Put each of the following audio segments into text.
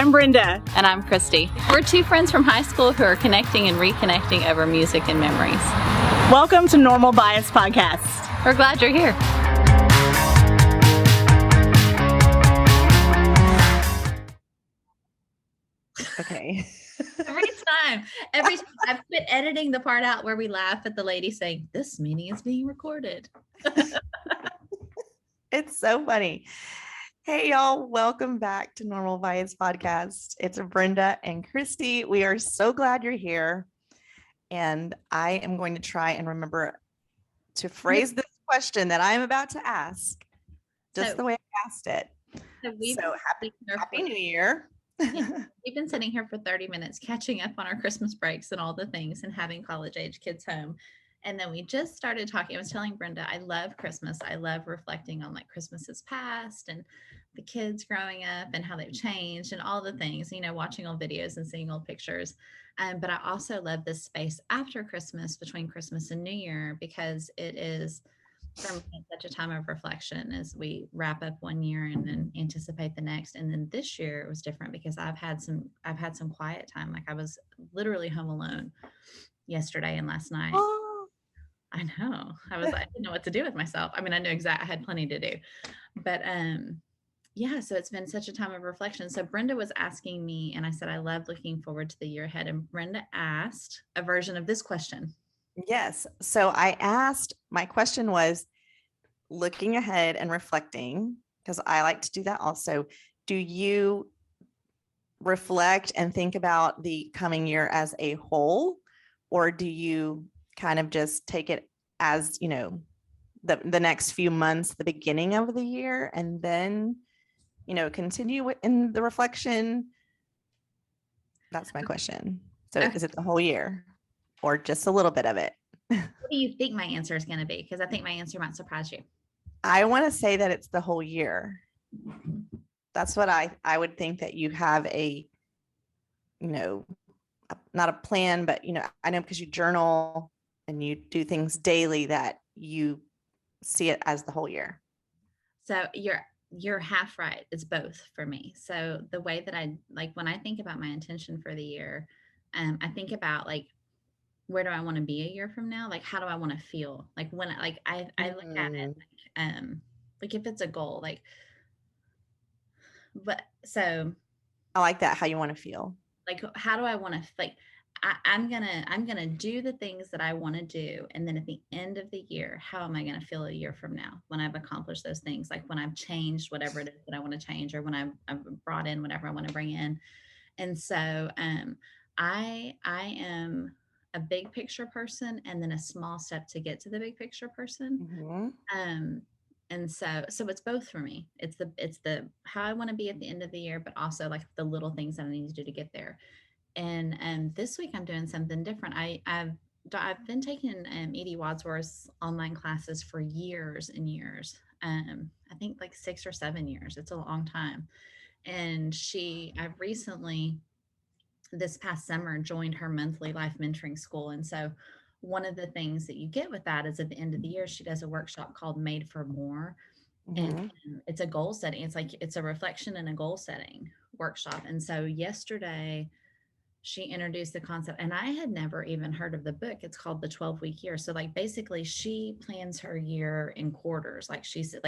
I'm Brenda. And I'm Christy. We're two friends from high school who are connecting and reconnecting over music and memories. Welcome to Normal Bias Podcast. We're glad you're here. Okay. Every time I've quit editing the part out where we laugh at the lady saying, "This meeting is being recorded." It's so funny. Hey, y'all. Welcome back to Normal Bias Podcast. It's Brenda and Christy. We are so glad you're here. And I am going to try and remember to phrase this question that I'm about to ask just the way I asked it. So happy New Year. Yeah, we've been sitting here for 30 minutes catching up on our Christmas breaks and all the things and having college age kids home. And then we just started talking. I was telling Brenda, I love Christmas. I love reflecting on like Christmases past and the kids growing up and how they've changed and all the things, watching old videos and seeing old pictures. But I also love this space after Christmas, between Christmas and New Year, because it is for me such a time of reflection as we wrap up one year and then anticipate the next. And then this year it was different because I've had some quiet time. Like I was literally home alone yesterday and last night. Oh. I know. I didn't know what to do with myself. I mean, I had plenty to do, but yeah, so it's been such a time of reflection. So Brenda was asking me, and I said, I love looking forward to the year ahead. And Brenda asked a version of this question. Yes. So my question was looking ahead and reflecting, because I like to do that also. Do you reflect and think about the coming year as a whole, or do you kind of just take it as, the next few months, the beginning of the year, and then, continue in the reflection? That's my question. So Is it the whole year or just a little bit of it? What do you think my answer is going to be? Because I think my answer might surprise you. I want to say that it's the whole year. That's what I would think, that you have a, not a plan, but, I know because you journal and you do things daily that you see it as the whole year. So you're half right. It's both for me. So the way that I when I think about my intention for the year, I think about where do I want to be a year from now? Like, how do I want to feel? Like when I look at it, if it's a goal, but so I like that. How you want to feel. Like, how do I want to, I'm gonna do the things that I want to do. And then at the end of the year, how am I going to feel a year from now when I've accomplished those things? Like when I've changed whatever it is that I want to change, or when I've brought in whatever I want to bring in. And so I am a big picture person, and then a small step to get to the big picture person. Mm-hmm. And so it's both for me. It's the how I want to be at the end of the year, but also like the little things that I need to do to get there. And this week I'm doing something different. I've been taking Edie Wadsworth's online classes for years and years. I think like 6 or 7 years. It's a long time. And I've recently, this past summer, joined her monthly life mentoring school. And so one of the things that you get with that is at the end of the year, she does a workshop called Made for More. Mm-hmm. And it's a goal setting. It's a reflection and a goal setting workshop. And so yesterday she introduced the concept, and I had never even heard of the book. It's called The 12-Week Year. So basically she plans her year in quarters. She said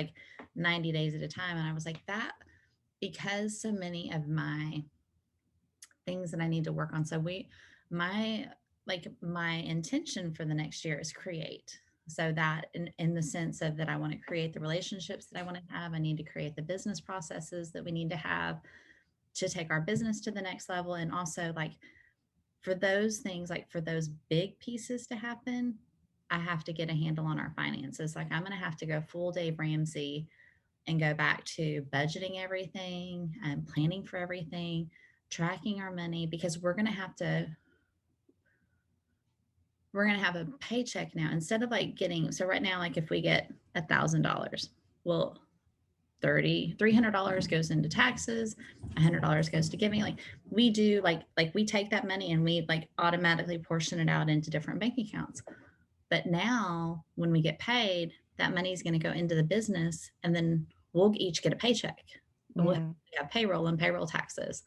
90 days at a time. And I was like, that, because so many of my things that I need to work on. So my intention for the next year is create. So that in the sense of that, I want to create the relationships that I want to have. I need to create the business processes that we need to have to take our business to the next level. And also for those things, for those big pieces to happen, I have to get a handle on our finances. I'm going to have to go full Dave Ramsey and go back to budgeting everything and planning for everything, tracking our money, because we're going to have a paycheck now instead of getting, so right now, if we get $1,000, well, $300 goes into taxes, $100 goes to giving. We do we take that money and we automatically portion it out into different bank accounts. But now when we get paid, that money is going to go into the business, and then we'll each get a paycheck. And we'll have payroll and payroll taxes.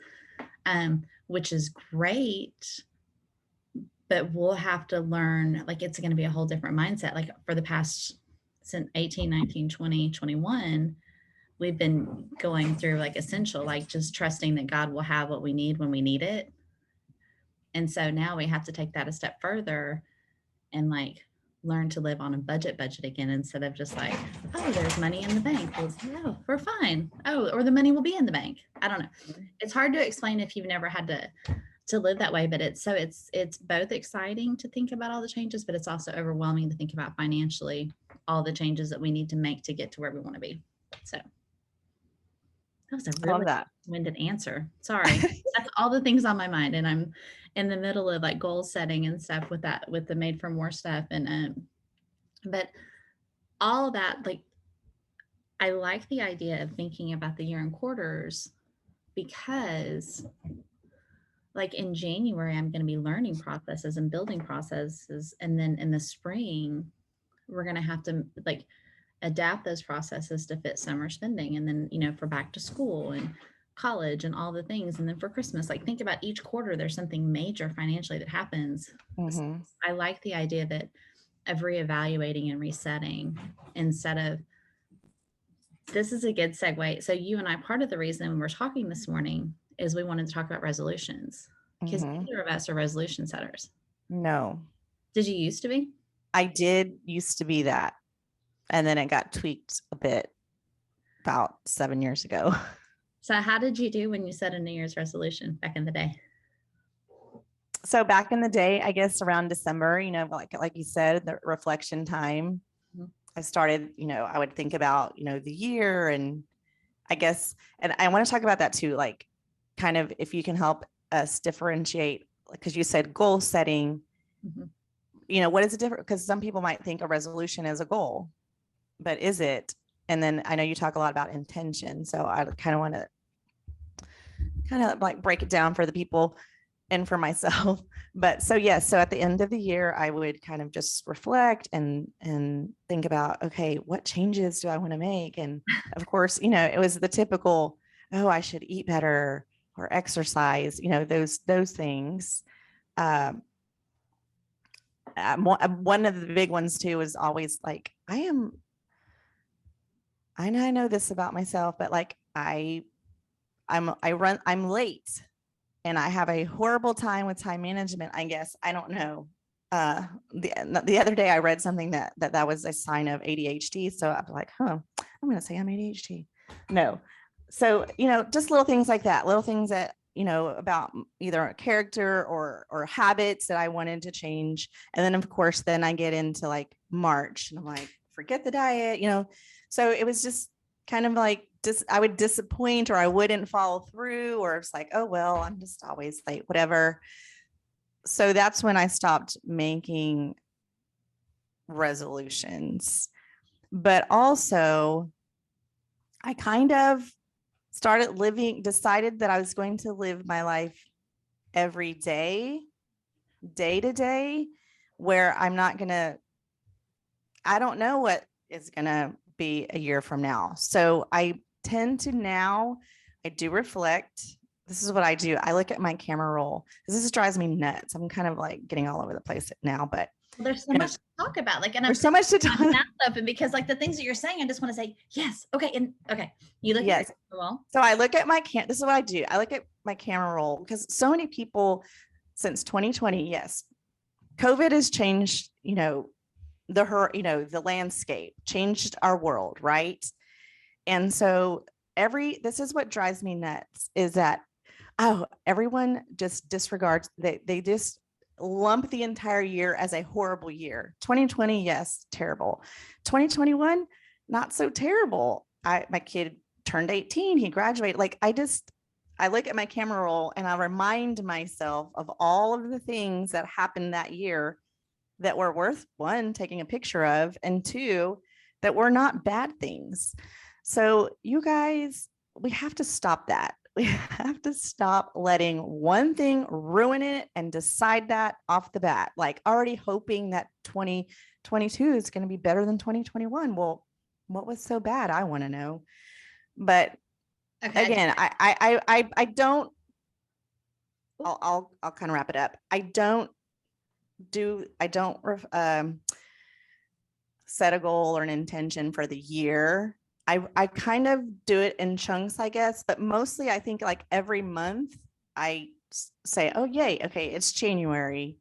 which is great. But we'll have to learn, like, it's going to be a whole different mindset. Like for the past since 18, 19, 20, 21, we've been going through like essential, like just trusting that God will have what we need when we need it. And so now we have to take that a step further and like learn to live on a budget again, instead of just like, oh, there's money in the bank. Well, oh, we're fine. Oh, or the money will be in the bank. I don't know. It's hard to explain if you've never had to live that way, but it's both exciting to think about all the changes, but it's also overwhelming to think about financially all the changes that we need to make to get to where we want to be. So that was a I love really that. winded answer. Sorry. That's all the things on my mind. And I'm in the middle of like goal setting and stuff with that, with the Made for More stuff. And but all of that, like, I like the idea of thinking about the year in quarters, because like in January, I'm going to be learning processes and building processes. And then in the spring, we're going to have to like adapt those processes to fit summer spending. And then, for back to school and college and all the things. And then for Christmas, like think about each quarter, there's something major financially that happens. Mm-hmm. I like the idea that of reevaluating and resetting instead of, this is a good segue. So you and I, part of the reason we're talking this morning is we wanted to talk about resolutions, because Mm-hmm. neither of us are resolution setters. No, Did you used to be? I did used to be that. And then it got tweaked a bit about 7 years ago. So how did you do when you set a New Year's resolution back in the day? So back in the day, I guess around December, like you said, the reflection time, Mhm. I started, I would think about, the year, and I guess, and I want to talk about that too, like kind of if you can help us differentiate, because you said goal setting, Mhm. What is the difference? Because some people might think a resolution is a goal, but is it? And then I know you talk a lot about intention. So I kind of want to like break it down for the people and for myself. But so, yes. So at the end of the year, I would kind of just reflect and think about, okay, what changes do I want to make? And of course, it was the typical, oh, I should eat better or exercise, those things. One of the big ones too is always like, I know this about myself, but like I'm late, and I have a horrible time with time management, I guess. I don't know. The other day I read something that was a sign of ADHD. So I'm like, I'm going to say I'm ADHD. No. So, just little things like that, little things that, about either a character or habits that I wanted to change. And then of course, then I get into like March and I'm like, forget the diet, so it was just kind of like I would disappoint, or I wouldn't follow through, or it's like, oh, well, I'm just always late, whatever. So that's when I stopped making resolutions. But also, I kind of decided that I was going to live my life every day, day to day, where I don't know what is going to be a year from now. So I tend to now, I do reflect. This is what I do. I look at my camera roll. This drives me nuts. I'm kind of like getting all over the place now, but Well, there's so much to talk about. Like, and I'm there's so much to talk about. Open, because like the things that you're saying, I just want to say, yes. Okay. And okay. You look yes. at your wall. So I look at this is what I do. I look at my camera roll, because so many people since 2020, yes, COVID has changed, the landscape, changed our world, right? And so this is what drives me nuts, is that, oh, everyone just disregards, they just lump the entire year as a horrible year. 2020, yes, terrible. 2021, not so terrible. My kid turned 18, he graduated. Like I look at my camera roll and I remind myself of all of the things that happened that year that were worth, one, taking a picture of, and two, that were not bad things. So you guys, we have to stop that. We have to stop letting one thing ruin it and decide that off the bat, like already hoping that 2022 is going to be better than 2021. Well, what was so bad? I want to know. But again, I don't I'll kind of wrap it up. I don't set a goal or an intention for the year. I kind of do it in chunks, I guess, but mostly I think like every month I say, oh, yay, okay, it's January.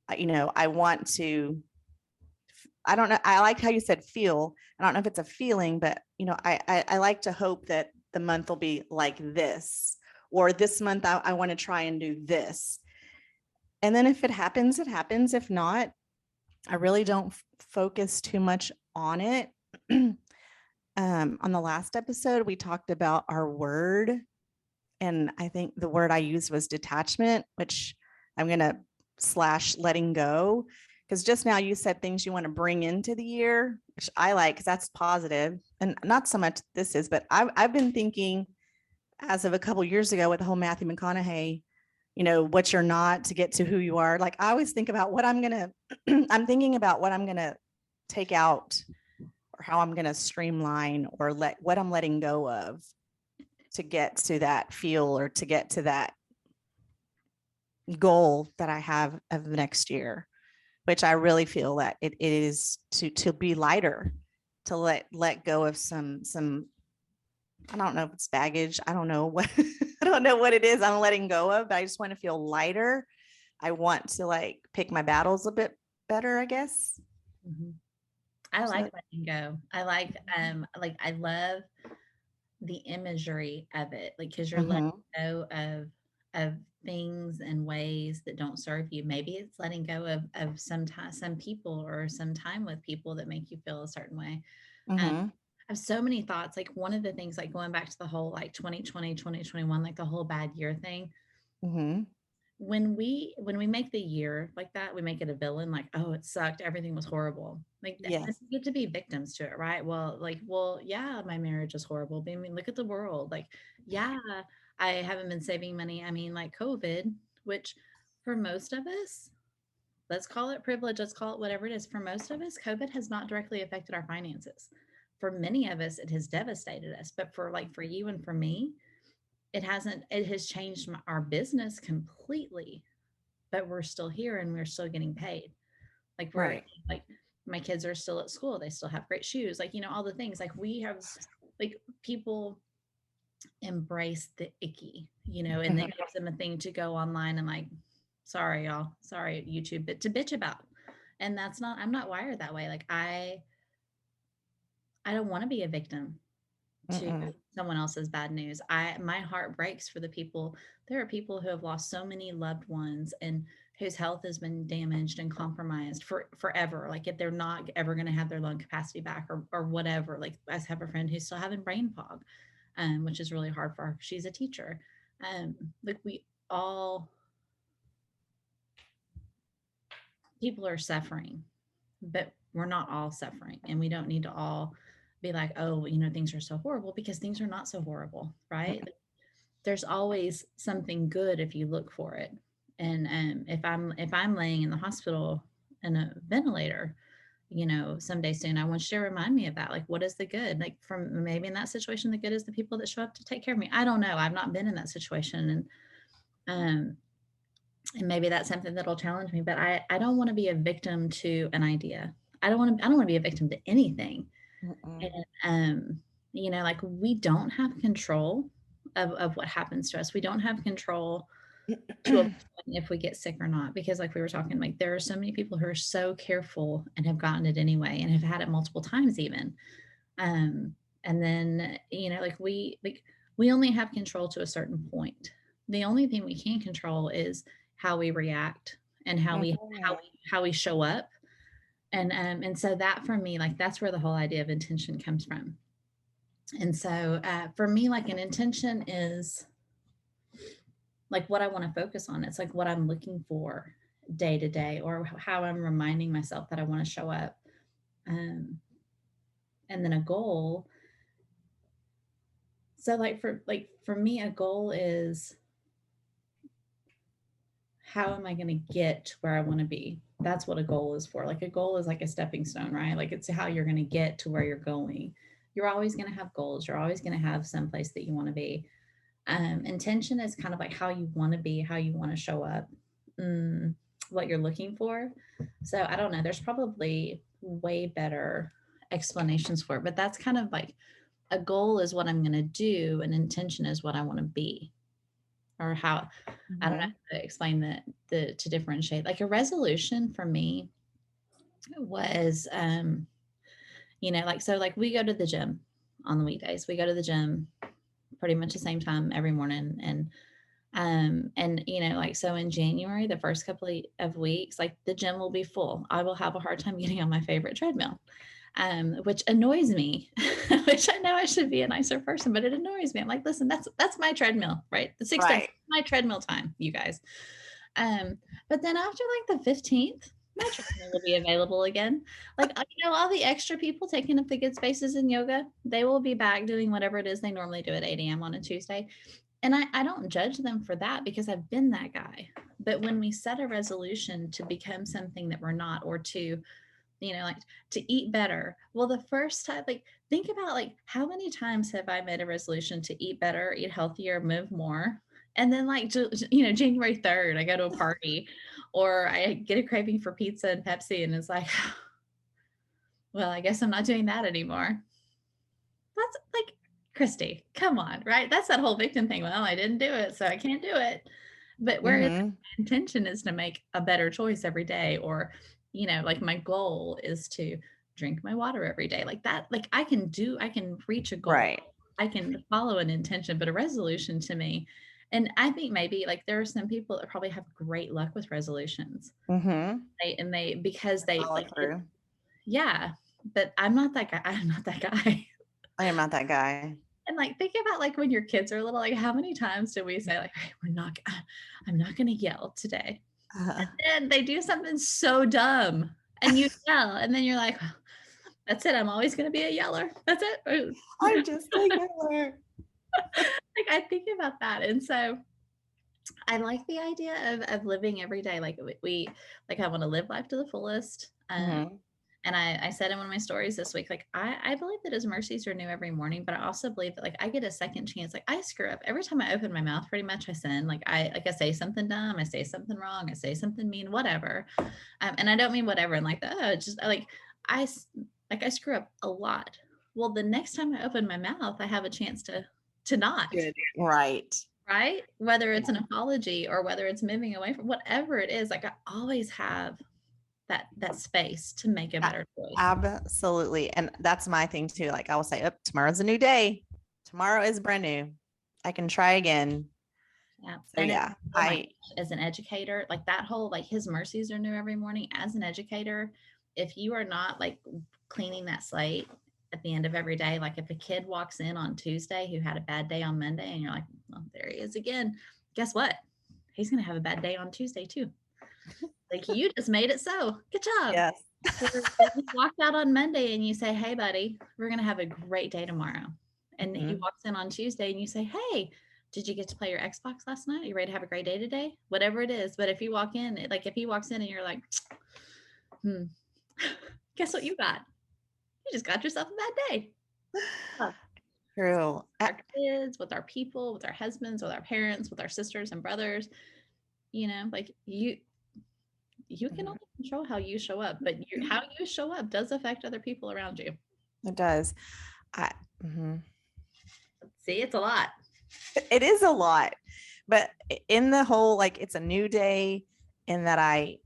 I want to, I don't know. I like how you said feel. I don't know if it's a feeling, but I like to hope that the month will be like this, or this month I want to try and do this. And then if it happens, it happens. If not, I really don't focus too much on it. On the last episode, we talked about our word. And I think the word I used was detachment, which I'm going to / letting go. Because just now you said things you want to bring into the year, which I like because that's positive. And not so much this is, but I've been thinking as of a couple years ago with the whole Matthew McConaughey, what you're not to get to who you are. Like I always think about what I'm going to, I'm thinking about what I'm going to take out or how I'm going to streamline or what I'm letting go of to get to that feel or to get to that goal that I have of the next year, which I really feel that it is to be lighter, to let go of some I don't know if it's baggage. I don't know what I don't know what it is I'm letting go of, but I just want to feel lighter. I want to like pick my battles a bit better, I guess. Mhm. I like letting go. I love the imagery of it, like because you're letting go of things and ways that don't serve you. Maybe it's letting go of some people or some time with people that make you feel a certain way. Um, Mm-hmm. I have so many thoughts. Like one of the things, like going back to the whole like 2020, 2021, like the whole bad year thing. Mm-hmm. When we make the year like that, we make it a villain, like, oh, it sucked, everything was horrible. Like that, Yes. we get to be victims to it, right? Well, yeah, my marriage is horrible. But I mean, look at the world. Like, yeah, I haven't been saving money. I mean, like COVID, which for most of us, let's call it privilege, let's call it whatever it is. For most of us, COVID has not directly affected our finances. For many of us, it has devastated us. But for you and for me, it hasn't. It has changed our business completely, but we're still here and we're still getting paid. Like we're Right. like my kids are still at school. They still have great shoes. Like, all the things like we have, like people embrace the icky, and Mm-hmm. it gives them a thing to go online and like, sorry, y'all, sorry, YouTube, but to bitch about. And I'm not wired that way. Like I don't want to be a victim to Mm-mm. someone else's bad news. My heart breaks for the people. There are people who have lost so many loved ones and whose health has been damaged and compromised for forever. Like if they're not ever going to have their lung capacity back or whatever. Like I have a friend who's still having brain fog, which is really hard for her. She's a teacher. Like we all people are suffering, but we're not all suffering, and we don't need to all be like, oh, things are so horrible, because things are not so horrible, right? There's always something good if you look for it. And if I'm laying in the hospital in a ventilator, someday soon, I want you to remind me of that. Like, what is the good? Like, from maybe in that situation, the good is the people that show up to take care of me. I don't know. I've not been in that situation, and maybe that's something that'll challenge me. But I don't want to be a victim to an idea. I don't want to be a victim to anything. Mm-mm. And like we don't have control of what happens to us. We don't have control to a point if we get sick or not, because like we were talking, like there are so many people who are so careful and have gotten it anyway and have had it multiple times even. Um, and then we only have control to a certain point. The only thing we can control is how we react and Mhm. how we show up. And so that for me, like that's where the whole idea of intention comes from. And so for me, like an intention is like what I want to focus on. It's like what I'm looking for day to day, or how I'm reminding myself that I want to show up. Um, and then a goal. So for me, a goal is, how am I going to get to where I want to be? That's what a goal is for. Like a goal is like a stepping stone, right? Like it's how you're going to get to where you're going. You're always going to have goals. You're always going to have some place that you want to be. Intention is kind of like how you want to be, how you want to show up, mm, what you're looking for. So I don't know. There's probably way better explanations for it, but that's kind of like a goal is what I'm going to do, and intention is what I want to be, or how I don't know Mhm. how to explain the to differentiate. Like a resolution for me was, like so, like we go to the gym on the weekdays. We go to the gym pretty much the same time every morning, and like so in January, the first couple of weeks, like the gym will be full. I will have a hard time getting on my favorite treadmill, which annoys me. Which I know I should be a nicer person, but it annoys me. I'm like, listen, that's my treadmill, right? The 6:30, Right. my treadmill time, you guys. But then after like the 15th, my treadmill will be available again. Like, all the extra people taking up the good spaces in yoga, they will be back doing whatever it is they normally do at 8 a.m. on a Tuesday. And I don't judge them for that because I've been that guy. But when we set a resolution to become something that we're not, or to, like to eat better, well, the first time, like, think about like how many times have I made a resolution to eat better, eat healthier, move more? And then, like, January 3rd, I go to a party or I get a craving for pizza and Pepsi, and it's like, well, I guess I'm not doing that anymore. That's like, Christy, come on, right? That's that whole victim thing. Well, I didn't do it, so I can't do it. But whereas Mhm. intention is to make a better choice every day, or, like my goal is to drink my water every day. Like that, like I can reach a goal. Right. I can follow an intention, but a resolution to me. And I think maybe like there are some people that probably have great luck with resolutions. Mhm. They because they Follow like it, through. yeah, but I'm not that guy. I'm not that guy. I am not that guy. And, like, think about, like, when your kids are little, like, how many times do we say, like, "Hey, I'm not gonna yell today." And they do something so dumb, and you yell, and then you're like, "That's it, I'm always gonna be a yeller. That's it." I'm just a yeller. Like, I think about that, and so I like the idea of living every day, like, we like, I wanna live life to the fullest, Mhm. and I said in one of my stories this week, like, I believe that his mercies are new every morning, but I also believe that like I get a second chance. Like I screw up every time I open my mouth, pretty much I sin. Like I say something dumb, I say something wrong, I say something mean, whatever. And I don't mean whatever and like the just like I like I screw up a lot. Well, the next time I open my mouth, I have a chance to not, Good. Right. right? Whether it's an apology or whether it's moving away from whatever it is, like I always have that space to make a A- better choice. Absolutely. And that's my thing too. Like I will say, oh, tomorrow's a new day. Tomorrow is brand new. I can try again. Yeah. So And yeah, oh my gosh, as an educator, like that whole like his mercies are new every morning. As an educator, if you are not like cleaning that slate at the end of every day, like if a kid walks in on Tuesday who had a bad day on Monday and you're like, well, there he is again. Guess what? He's gonna have a bad day on Tuesday too. Like you just made it so. Good job. yes. Or if you walked out on Monday and you say, hey buddy, we're gonna have a great day tomorrow. And he Mhm. walks in on Tuesday and you say, hey, did you get to play your Xbox last night? Are you ready to have a great day today? Whatever it is. But if you walk in, like if he walks in and you're like, hmm, guess what you got? You just got yourself a bad day. Love. True. Our kids, with our people, with our husbands, with our parents, with our sisters and brothers, like you can Mhm. only control how you show up, but how you show up does affect other people around you. It does. I, mhm. See, it's a lot. It is a lot, but in the whole, like it's a new day in that I,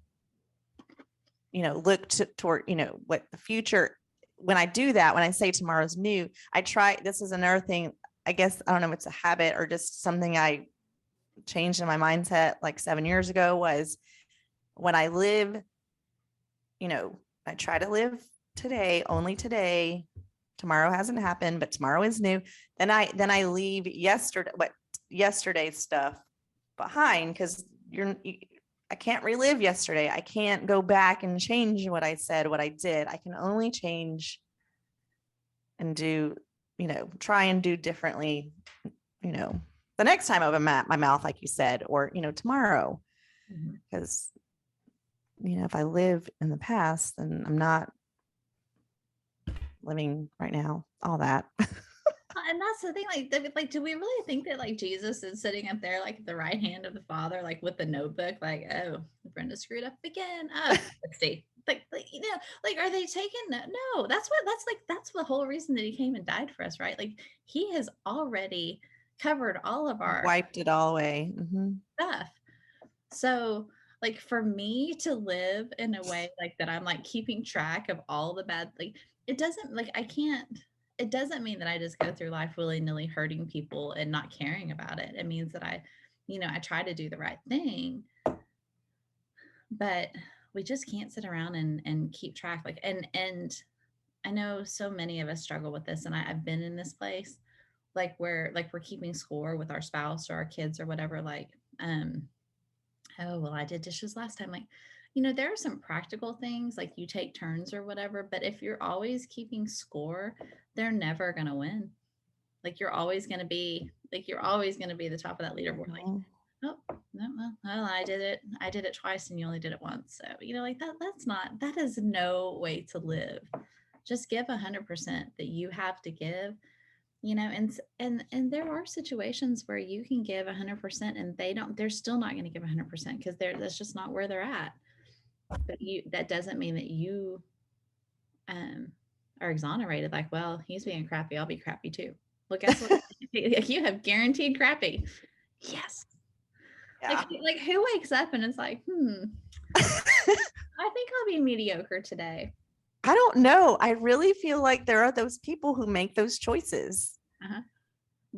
look toward, what the future, when I do that, when I say tomorrow's new, I try, this is another thing, I guess, I don't know if it's a habit or just something I changed in my mindset like 7 years ago was when I live, I try to live today, only today. Tomorrow hasn't happened, but tomorrow is new. Then I leave yesterday's stuff behind because I can't relive yesterday. I can't go back and change what I said, what I did. I can only change and do, try and do differently, you know, the next time I open my mouth, like you said, or, tomorrow. Mhm. Because, if I live in the past, then I'm not living right now, all that. And that's the thing, like, do we really think that like Jesus is sitting up there, like at the right hand of the Father, like with the notebook, like, oh, Brenda screwed up again. Oh, let's see. Like, are they taking no, that's the whole reason that he came and died for us, right? Like he has already covered all of our Wiped it all away. stuff. So, like for me to live in a way like that, I'm like keeping track of all the bad, like it doesn't like I can't. It doesn't mean that I just go through life willy nilly hurting people and not caring about it. It means that I try to do the right thing, but we just can't sit around and keep track. And I know so many of us struggle with this, and I've been in this place, like where like we're keeping score with our spouse or our kids or whatever. Like, oh, well, I did dishes last time. Like, there are some practical things like you take turns or whatever, but if you're always keeping score, they're never going to win. Like you're always going to be the top of that leaderboard. Like, Mhm. oh, no, well, I did it. I did it twice and you only did it once. So, like that is no way to live. Just give 100% that you have to give, and there are situations where you can give 100% and they're still not going to give 100% because that's just not where they're at. But that doesn't mean that you um are exonerated. Like, well, he's being crappy, I'll be crappy too. Well, guess what? You have guaranteed crappy. Yes. Yeah. Like who wakes up and it's like, I think I'll be mediocre today. I don't know. I really feel like there are those people who make those choices Uh-huh.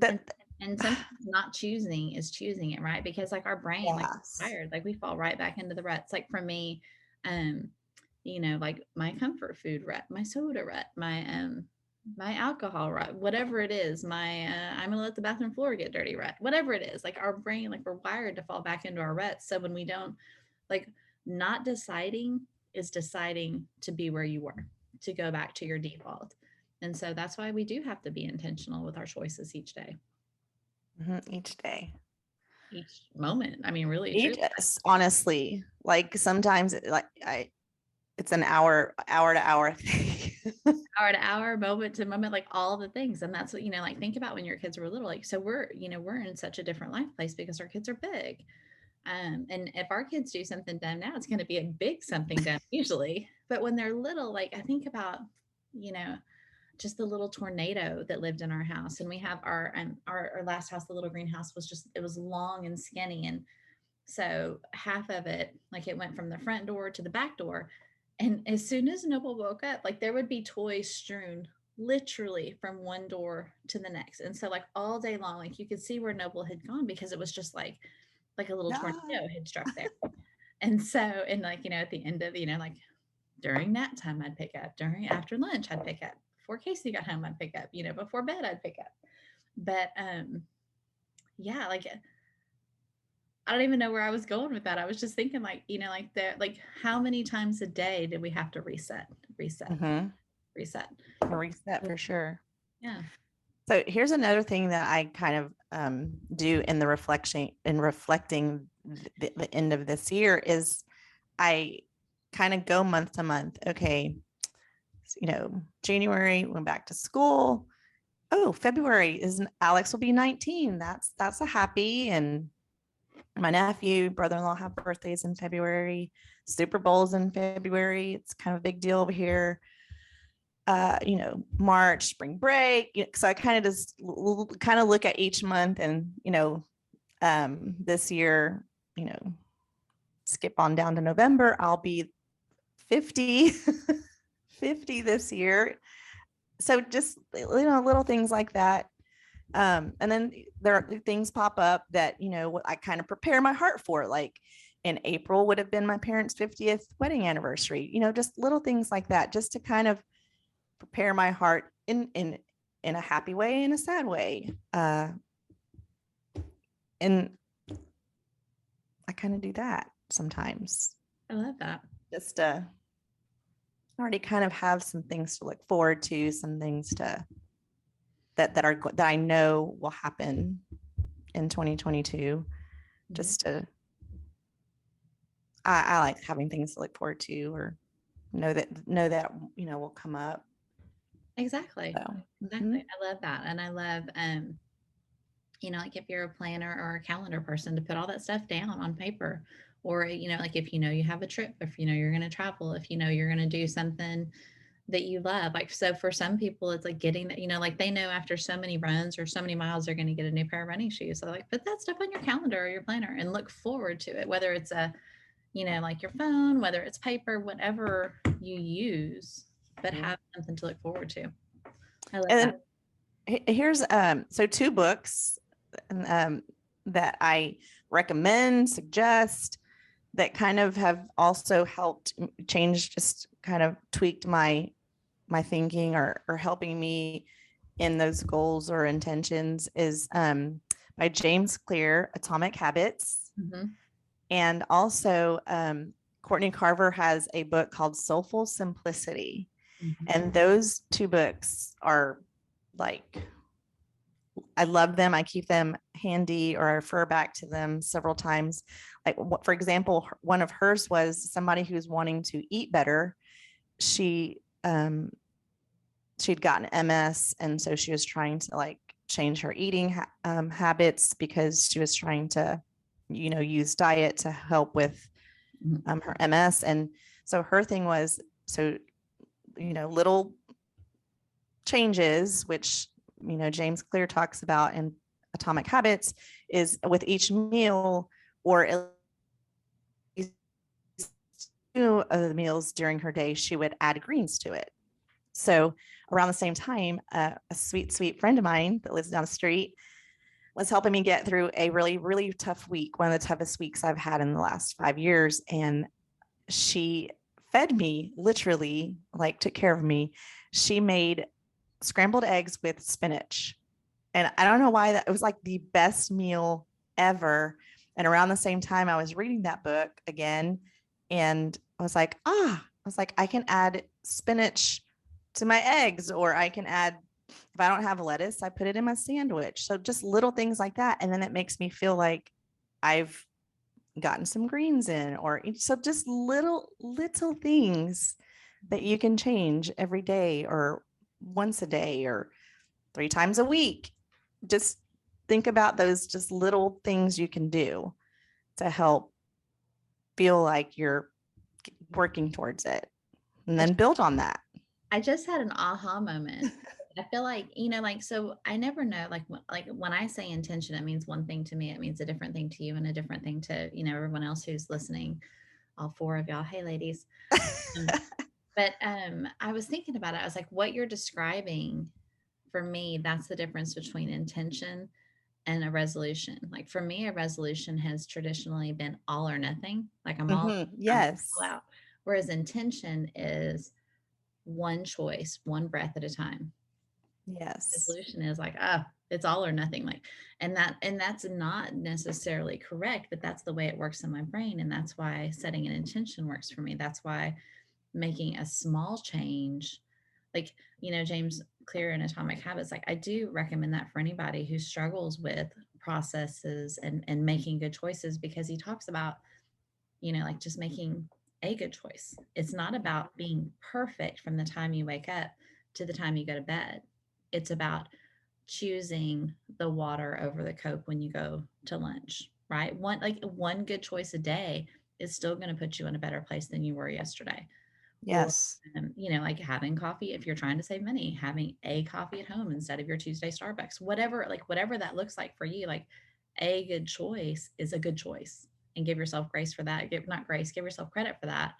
And that, and sometimes not choosing is choosing it, right? Because like our brain, like yes. wired, like we fall right back into the ruts. Like for me, um, like my comfort food rut, my soda rut, my alcohol rut, whatever it is, my I'm gonna let the bathroom floor get dirty rut, whatever it is, like our brain, like we're wired to fall back into our ruts. So when we don't, like, not deciding is deciding to be where you were, to go back to your default. And so that's why we do have to be intentional with our choices each day, Each day. each moment. I mean, really, truly. Honestly, like sometimes it's an hour to hour thing. Hour to hour, moment to moment, like all the things. And that's what, like think about when your kids were little. Like, so we're in such a different life place because our kids are big. And if our kids do something dumb now, it's going to be a big something dumb usually. But when they're little, like I think about, you know, just the little tornado that lived in our house. And we have our last house, the little greenhouse it was long and skinny. And so half of it, like it went from the front door to the back door. And as soon as Noble woke up, like there would be toys strewn literally from one door to the next. And so like all day long, like you could see where Noble had gone because it was just like a little Yeah. tornado had struck there. And so, and like, at the end of, like during nap time, I'd pick up, after lunch, I'd pick up, before Casey got home, I'd pick up, before bed, I'd pick up. But, yeah, like I don't even know where I was going with that. I was just thinking like how many times a day did we have to reset, Mhm. reset? A reset for sure. Yeah. So here's another thing that I kind of do in reflecting the end of this year is I kind of go month to month. Okay, January went back to school. Oh, February is Alex will be 19. That's a happy. And my nephew, brother-in-law have birthdays in February. Super Bowl's in February. It's kind of a big deal over here. March, spring break. So I kind of just kind of look at each month and, this year, skip on down to November. I'll be 50, 50 this year. So just, little things like that. And then there are things pop up that, what I kind of prepare my heart for, like in April would have been my parents' 50th wedding anniversary, just little things like that, just to kind of prepare my heart in a happy way, in a sad way. And I kind of do that sometimes. I love that. Just already kind of have some things to look forward to, some things that I know will happen in 2022. Just to, I like having things to look forward to, or know that will come up. Exactly. So, Exactly. mhm. I love that. And I love, like if you're a planner or a calendar person, to put all that stuff down on paper. Or, like if you have a trip, if you're going to travel, if you're going to do something that you love. Like, so for some people, it's like getting that, like they know after so many runs or so many miles, they're going to get a new pair of running shoes. So like put that stuff on your calendar or your planner and look forward to it, whether it's like your phone, whether it's paper, whatever you use, but have something to look forward to. I love that. And here's so two books that I recommend, suggest, that kind of have also helped change, just kind of tweaked my thinking, or helping me in those goals or intentions, is by James Clear, Atomic Habits. Mm-hmm. And also Courtney Carver has a book called Soulful Simplicity. Mm-hmm. And those two books are like, I love them. I keep them handy, or I refer back to them several times. Like, for example, one of hers was somebody who's wanting to eat better. She she'd gotten MS, and so she was trying to like change her eating habits, because she was trying to, use diet to help with her MS. And so her thing was, so little changes, which James Clear talks about in Atomic Habits, is with each meal, or at least two of the meals during her day, she would add greens to it. So around the same time, a sweet, sweet friend of mine that lives down the street was helping me get through a really, really tough week, one of the toughest weeks I've had in the last 5 years. And she fed me, literally, like took care of me. She made scrambled eggs with spinach. And I don't know why, that it was like the best meal ever. And around the same time, I was reading that book again, and I was like, I can add spinach to my eggs, or I can add, if I don't have lettuce, I put it in my sandwich. So just little things like that. And then it makes me feel like I've gotten some greens in, or so just little things that you can change every day, or once a day, or 3 times a week. Just think about those just little things you can do to help feel like you're working towards it, and I then build on that. I just had an aha moment. I feel like, so I never know, like when I say intention, it means one thing to me. It means a different thing to you and a different thing to, everyone else who's listening, all four of y'all. Hey, ladies. Um, but I was thinking about it. I was like, what you're describing for me, that's the difference between intention and a resolution. Like for me, a resolution has traditionally been all or nothing. Like I'm all Yes. out. Whereas intention is one choice, one breath at a time. Yes. Resolution is like, it's all or nothing. Like, and that's not necessarily correct, but that's the way it works in my brain. And that's why setting an intention works for me. That's why making a small change, like, James Clear in Atomic Habits, like I do recommend that for anybody who struggles with processes and making good choices, because he talks about, like just making a good choice. It's not about being perfect from the time you wake up to the time you go to bed. It's about choosing the water over the Coke when you go to lunch, right? One good choice a day is still going to put you in a better place than you were yesterday. Or, Yes. like having coffee, if you're trying to save money, having a coffee at home instead of your Tuesday Starbucks, whatever that looks like for you, like a good choice is a good choice, and give yourself grace for that. Give yourself credit for that,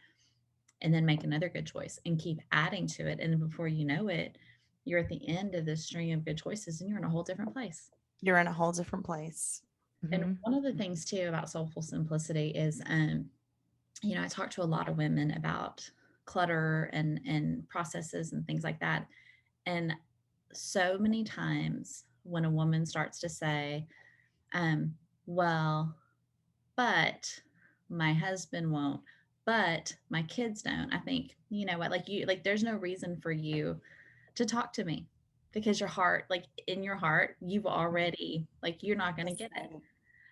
and then make another good choice and keep adding to it. And before you know it, you're at the end of this string of good choices and you're in a whole different place. You're in a whole different place. And Mm-hmm. one of the things too about soulful simplicity is, I talk to a lot of women about clutter and processes and things like that. And so many times when a woman starts to say, um, well, but my husband won't, but my kids don't, I think, you know what, there's no reason for you to talk to me, because your heart, like in your heart, you've already, like, you're not going to get it.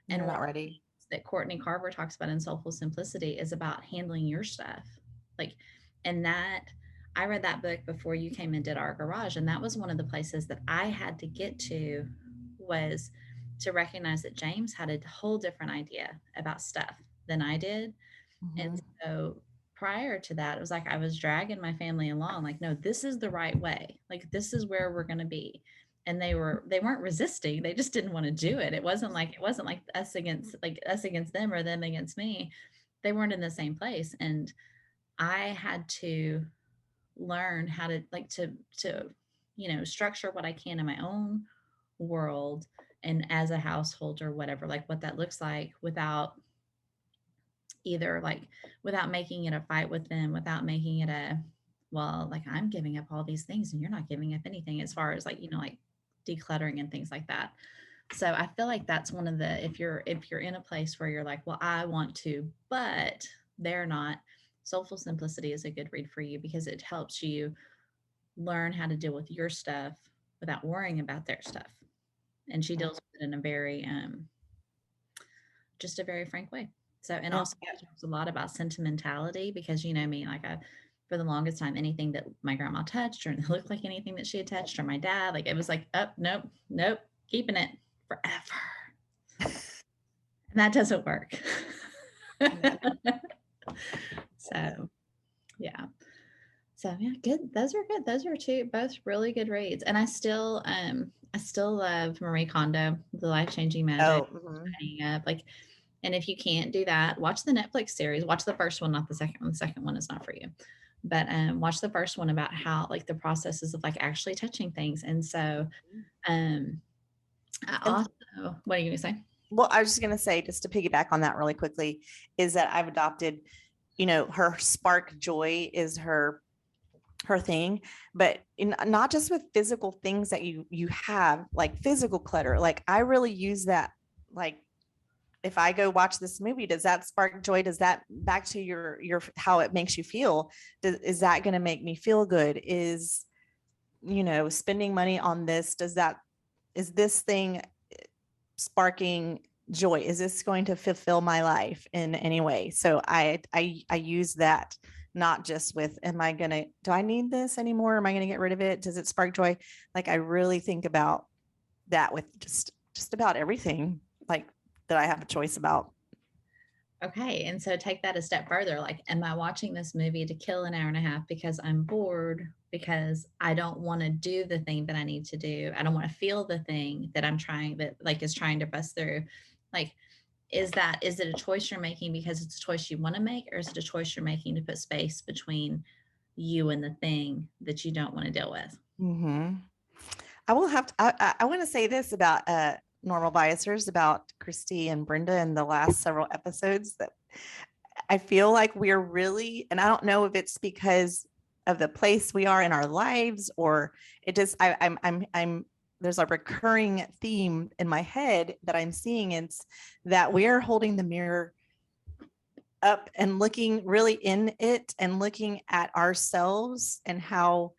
And You're one not of the ready. things that Courtney Carver talks about in Soulful Simplicity is about handling your stuff. Like, and that I read that book before you came and did our garage, and that was one of the places that I had to get to, was to recognize that James had a whole different idea about stuff than I did. And Mhm. so prior to that, it was like I was dragging my family along, like, no, this is the right way. Like, this is where we're going to be. And they weren't resisting. They just didn't want to do it. It wasn't like us against them or them against me. They weren't in the same place. And I had to learn how to structure what I can in my own world and as a household or whatever, like what that looks like, without either like without making it a fight with them, without making it a, well, like, I'm giving up all these things and you're not giving up anything, as far as like, like decluttering and things like that. So I feel like that's one of the, if you're in a place where you're like, well, I want to, but they're not, Soulful Simplicity is a good read for you, because it helps you learn how to deal with your stuff without worrying about their stuff. And she deals with it in a very just a very frank way. So, and Yeah. also she talks a lot about sentimentality, because you know me, like, I, for the longest time, anything that my grandma touched or looked like anything that she had touched, or my dad, like, it was like, oh, nope, nope, keeping it forever. And that doesn't work. So, yeah. So yeah, good. Those are good. Those are both really good reads. And I still love Marie Kondo, The Life Changing Magic. Oh, mhm. Shining Up. Like, and if you can't do that, watch the Netflix series. Watch the first one, not the second one. The second one is not for you. But watch the first one about how, like, the processes of like actually touching things. And so um I And also, what are you gonna say? well, I was just going to say, just to piggyback on that really quickly, is that I've adopted, her spark joy is her thing, but not just with physical things that you have, like physical clutter. Like, I really use that. Like, if I go watch this movie, does that spark joy? Does that, back to your how it makes you feel? Is that going to make me feel good? Is, spending money on this, is this thing sparking joy? Is this going to fulfill my life in any way? So I use that, not just with, do I need this anymore? Am I going to get rid of it? Does it spark joy? Like, I really think about that with just about everything, like, that I have a choice about. Okay. And so take that a step further. Like, am I watching this movie to kill an hour and a half because I'm bored, because I don't want to do the thing that I need to do? I don't want to feel the thing that is trying to bust through. Like, is it a choice you're making because it's a choice you want to make, or is it a choice you're making to put space between you and the thing that you don't want to deal with? Mm-hmm. I will have to, I want to say this about normal biasers, about Christy and Brenda in the last several episodes, that I feel like we're really, and I don't know if it's because of the place we are in our lives, or it just, there's a recurring theme in my head that I'm seeing. It's that we're holding the mirror up and looking really in it and looking at ourselves and how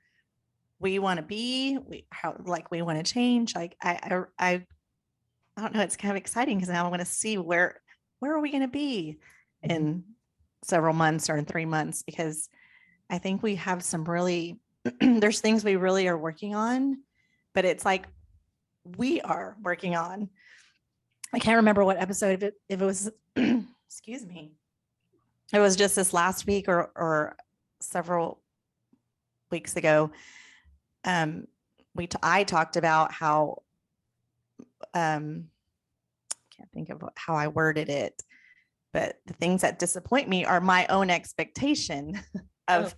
we want to be, how, like, we want to change. Like, I don't know. It's kind of exciting because now I want to see where are we going to be in several months or in 3 months, because I think we have some really, there's things we really are working on, but it's like we are working on. I can't remember what episode, if it was, excuse me, it was just this last week or several weeks ago. Um, I talked about how, can't think of how I worded it, but the things that disappoint me are my own expectation Oh,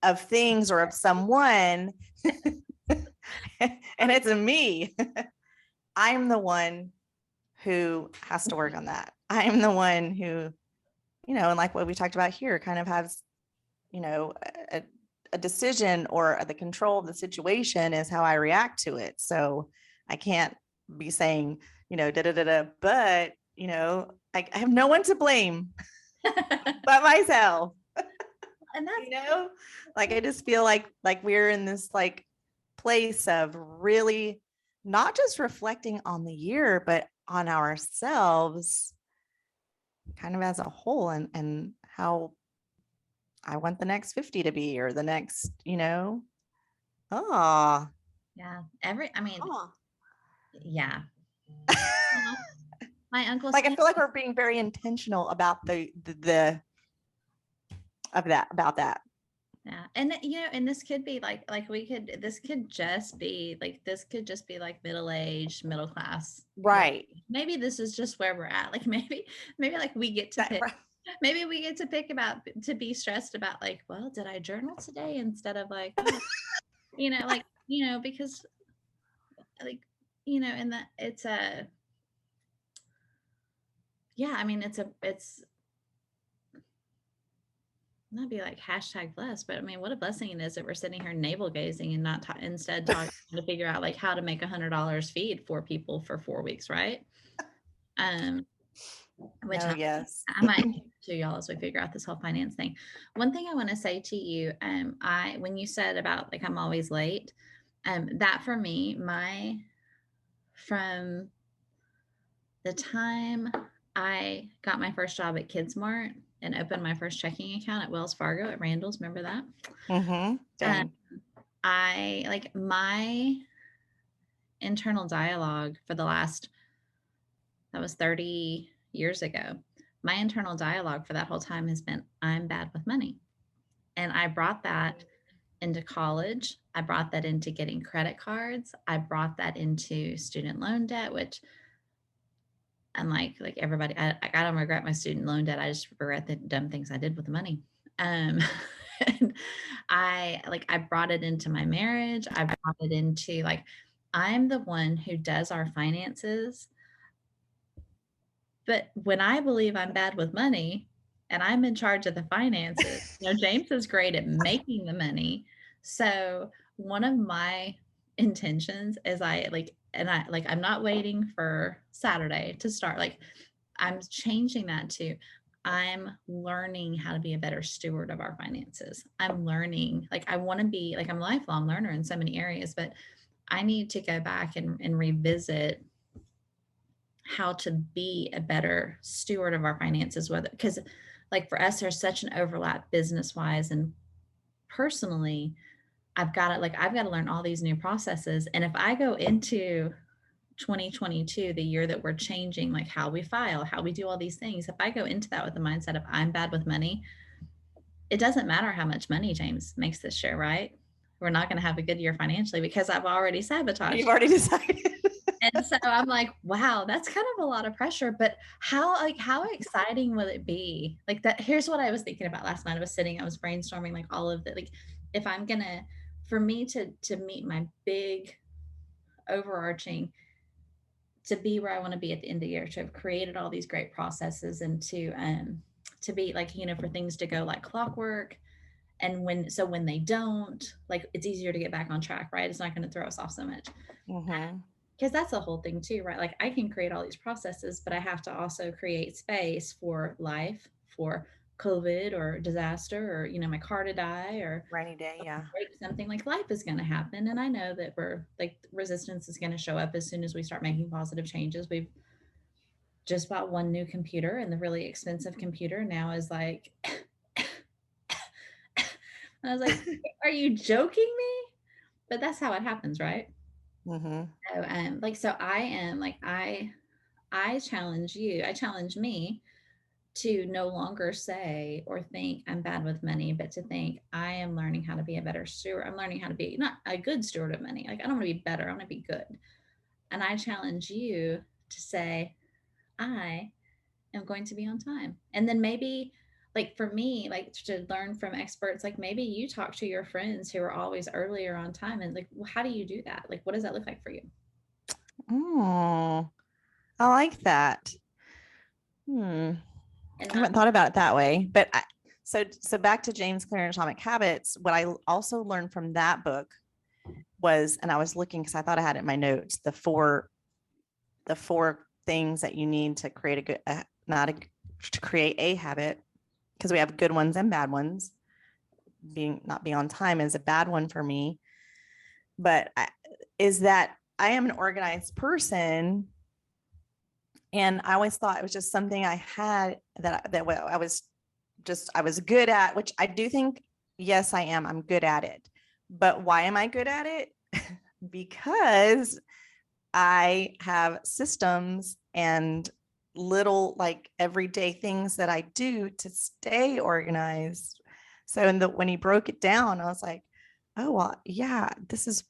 of things or of someone. And it's me. I'm the one who has to work on that. I'm the one who, and like what we talked about here, kind of has, a, a decision, or the control of the situation is how I react to it. So I can't be saying, da da da da, but, I have no one to blame but myself. and that's you know like, I just feel like we're in this, like, place of really not just reflecting on the year, but on ourselves kind of as a whole, and how I want the next 50 to be, or the next, oh. Yeah. I mean, Huh. yeah. My uncle Like, I Sam, feel like we're being very intentional about the about that. yeah. And and this could be like this could just be like middle-aged, middle class. Right. Maybe this is just where we're at. Like maybe like we get to pick. Right. Maybe we get to pick about to be stressed about like, well, did I journal today instead of like, oh, because like, and that it's a, yeah, I mean, it's not be like hashtag blessed, but I mean, what a blessing it is that we're sitting here navel gazing and not instead trying to figure out like how to make $100 feed for people for 4 weeks, right? Which Oh, yes. I might to y'all as we figure out this whole finance thing. One thing I want to say to you, when you said about like I'm always late, that for me, from the time I got my first job at KidsMart and opened my first checking account at Wells Fargo at Randall's, remember that? Dang. I like my internal dialogue for that was 30 years ago. My internal dialogue for that whole time has been, I'm bad with money. And I brought that into college. I brought that into getting credit cards. I brought that into student loan debt, which unlike like everybody, I don't regret my student loan debt. I just regret the dumb things I did with the money. And I brought it into my marriage. I brought it into like, I'm the one who does our finances. But when I believe I'm bad with money and I'm in charge of the finances, James is great at making the money. So one of my intentions is I'm not waiting for Saturday to start. Like I'm changing that to I'm learning how to be a better steward of our finances. I'm learning, like I want to be like I'm a lifelong learner in so many areas, but I need to go back and revisit how to be a better steward of our finances, whether because like for us there's such an overlap business wise and personally. I've got to learn all these new processes, and if I go into 2022, the year that we're changing like how we file, how we do all these things, if I go into that with the mindset of I'm bad with money, it doesn't matter how much money James makes this year, right? We're not going to have a good year financially because I've already sabotaged. You've already decided. And so I'm like, wow, that's kind of a lot of pressure, but how exciting will it be? Like that, here's what I was thinking about last night. I was brainstorming like all of the, like, if I'm gonna, for me to meet my big overarching, to be where I want to be at the end of the year, to have created all these great processes and to be like, for things to go like clockwork. And when they don't, like, it's easier to get back on track, right? It's not going to throw us off so much. Mm-hmm. Because that's the whole thing too, right? Like I can create all these processes, but I have to also create space for life, for COVID or disaster, or my car to die, or Rainy day, yeah. something like life is going to happen. And I know that we're like resistance is going to show up as soon as we start making positive changes. We've just bought one new computer, and the really expensive computer now is like, I was like, are you joking me? But that's how it happens, right? Mm-hmm. So I am like I challenge you, I challenge me to no longer say or think I'm bad with money, but to think I am learning how to be a better steward. I'm learning how to be not a good steward of money. Like I don't want to be better, I want to be good. And I challenge you to say, I am going to be on time. And then maybe like for me, like to learn from experts, like maybe you talk to your friends who are always earlier on time and like, well, how do you do that? Like, what does that look like for you? Oh, I like that. I And haven't thought about it that way, but so back to James Clear and Atomic Habits. What I also learned from that book was, and I was looking because I thought I had it in my notes, the four things that you need to create a good, to create a habit, because we have good ones and bad ones. Not being on time is a bad one for me, but is that I am an organized person. And I always thought it was just something I had that I was I was good at, which I do think, yes, I am. I'm good at it. But why am I good at it? Because I have systems and little like everyday things that I do to stay organized. So when he broke it down, I was like, oh well, yeah,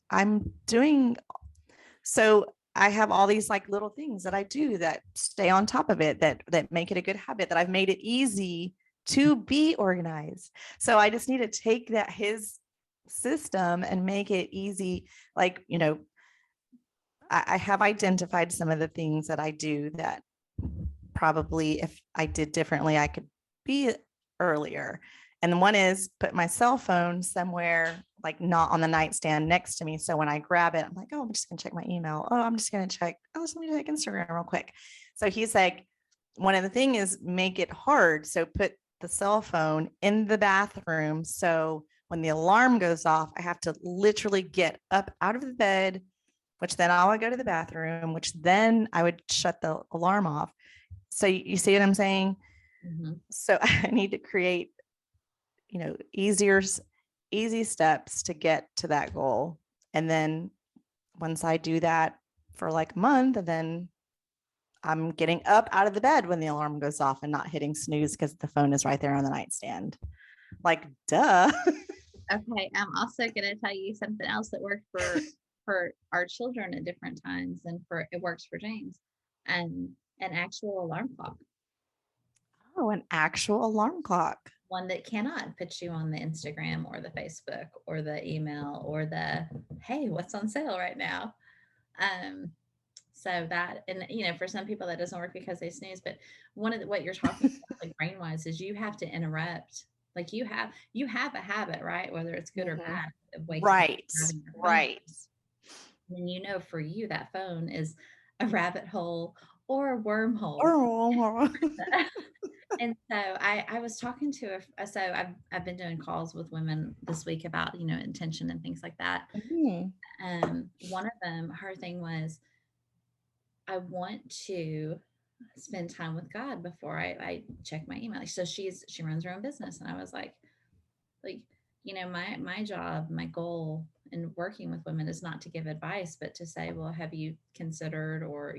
I'm doing. So I have all these like little things that I do that stay on top of it, that make it a good habit, that I've made it easy to be organized. So I just need to take his system and make it easy. Like, I have identified some of the things that I do that probably if I did differently, I could be earlier. And one is put my cell phone somewhere like not on the nightstand next to me. So when I grab it, I'm like, oh, I'm just gonna check my email. Oh, I'm just gonna check. Oh, let me check Instagram real quick. So he's like, one of the things is make it hard. So put the cell phone in the bathroom. So when the alarm goes off, I have to literally get up out of the bed, which then I would go to the bathroom, which then I would shut the alarm off. So you see what I'm saying? Mm-hmm. So I need to create, easy steps to get to that goal. And then once I do that for like a month, then I'm getting up out of the bed when the alarm goes off and not hitting snooze because the phone is right there on the nightstand. Like, duh. Okay, I'm also going to tell you something else that worked for our children at different times, and for it works for James, and an actual alarm clock, Oh, an actual alarm clock. one that cannot put you on the Instagram or the Facebook or the email or the hey, what's on sale right now. Um, so that, and for some people that doesn't work because they snooze, but what you're talking about, like brain wise, is you have to interrupt. Like you have a habit, right? Whether it's good or Mhm. bad, of waking up Right. and grabbing your phone. Right. And for you, that phone is a rabbit hole or a wormhole. Oh. And so I was talking to so I've been doing calls with women this week about intention and things like that. Mhm. One of them, her thing was, I want to spend time with God before I check my email. So she runs her own business, and I was like my job, my goal in working with women is not to give advice, but to say, well, have you considered, or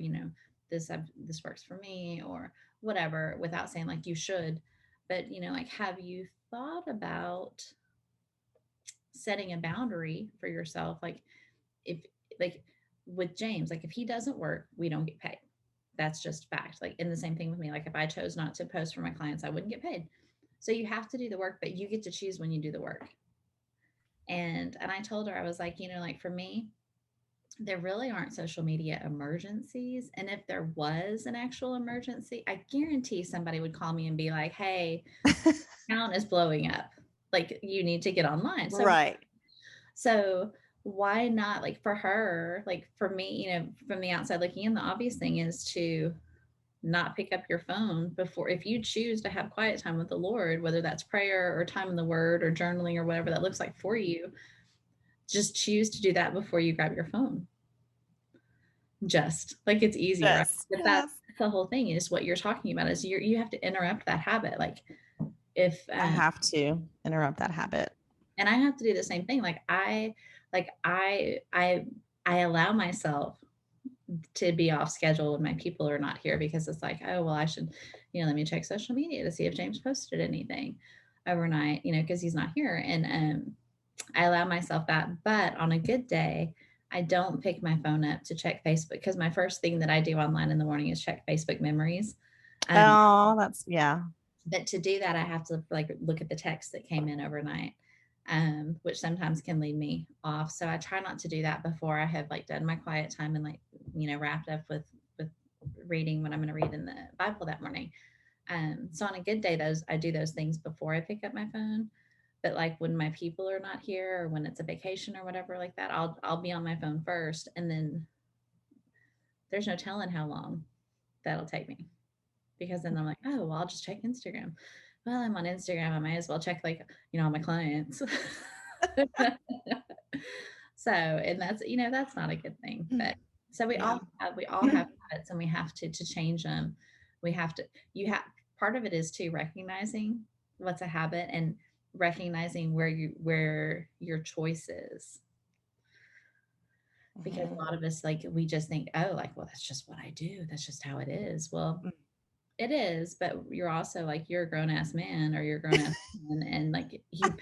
this works for me, or whatever, without saying like you should, but like, have you thought about setting a boundary for yourself? Like, if like with James, like if he doesn't work, we don't get paid. That's just fact. Like, in the same thing with me, like if I chose not to post for my clients, I wouldn't get paid. So you have to do the work, but you get to choose when you do the work. And I told her, I was like, like for me, there really aren't social media emergencies. And if there was an actual emergency, I guarantee somebody would call me and be like, hey, town is blowing up. Like, you need to get online. Right. So why not, like for her, like for me, from the outside looking in, the obvious thing is to not pick up your phone before, if you choose to have quiet time with the Lord, whether that's prayer or time in the word or journaling or whatever that looks like for you, just choose to do that before you grab your phone. Just like, it's easy, right? Yes. But that's Yes. the whole thing, is what you're talking about, is you have to interrupt that habit. Like, if I have to interrupt that habit. and I have to do the same thing. I allow myself to be off schedule when my people are not here, because it's like, oh, well, I should, let me check social media to see if James posted anything overnight, because he's not here. And I allow myself that. But on a good day, I don't pick my phone up to check Facebook, because my first thing that I do online in the morning is check Facebook memories. Um, Oh, yeah. but to do that, I have to like look at the text that came in overnight, which sometimes can lead me off. So I try not to do that before I have like done my quiet time and like wrapped up with reading what I'm going to read in the Bible that morning. So on a good day, I do those things before I pick up my phone. But like when my people are not here, or when it's a vacation or whatever like that, I'll be on my phone first, and then there's no telling how long that'll take me, because then I'm like, oh, well, I'll just check Instagram. Well, I'm on Instagram, I might as well check like all my clients. So, and that's not a good thing. But so Yeah. we all have habits, and we have to change them. We have to you have Part of it is too recognizing what's a habit, and recognizing where your choice is. Because a Mhm. lot of us, like, we just think, oh, like, well, that's just what I do, that's just how it is. Well, it is, but you're also like, you're a grown ass man, or you're a grown ass woman, and like you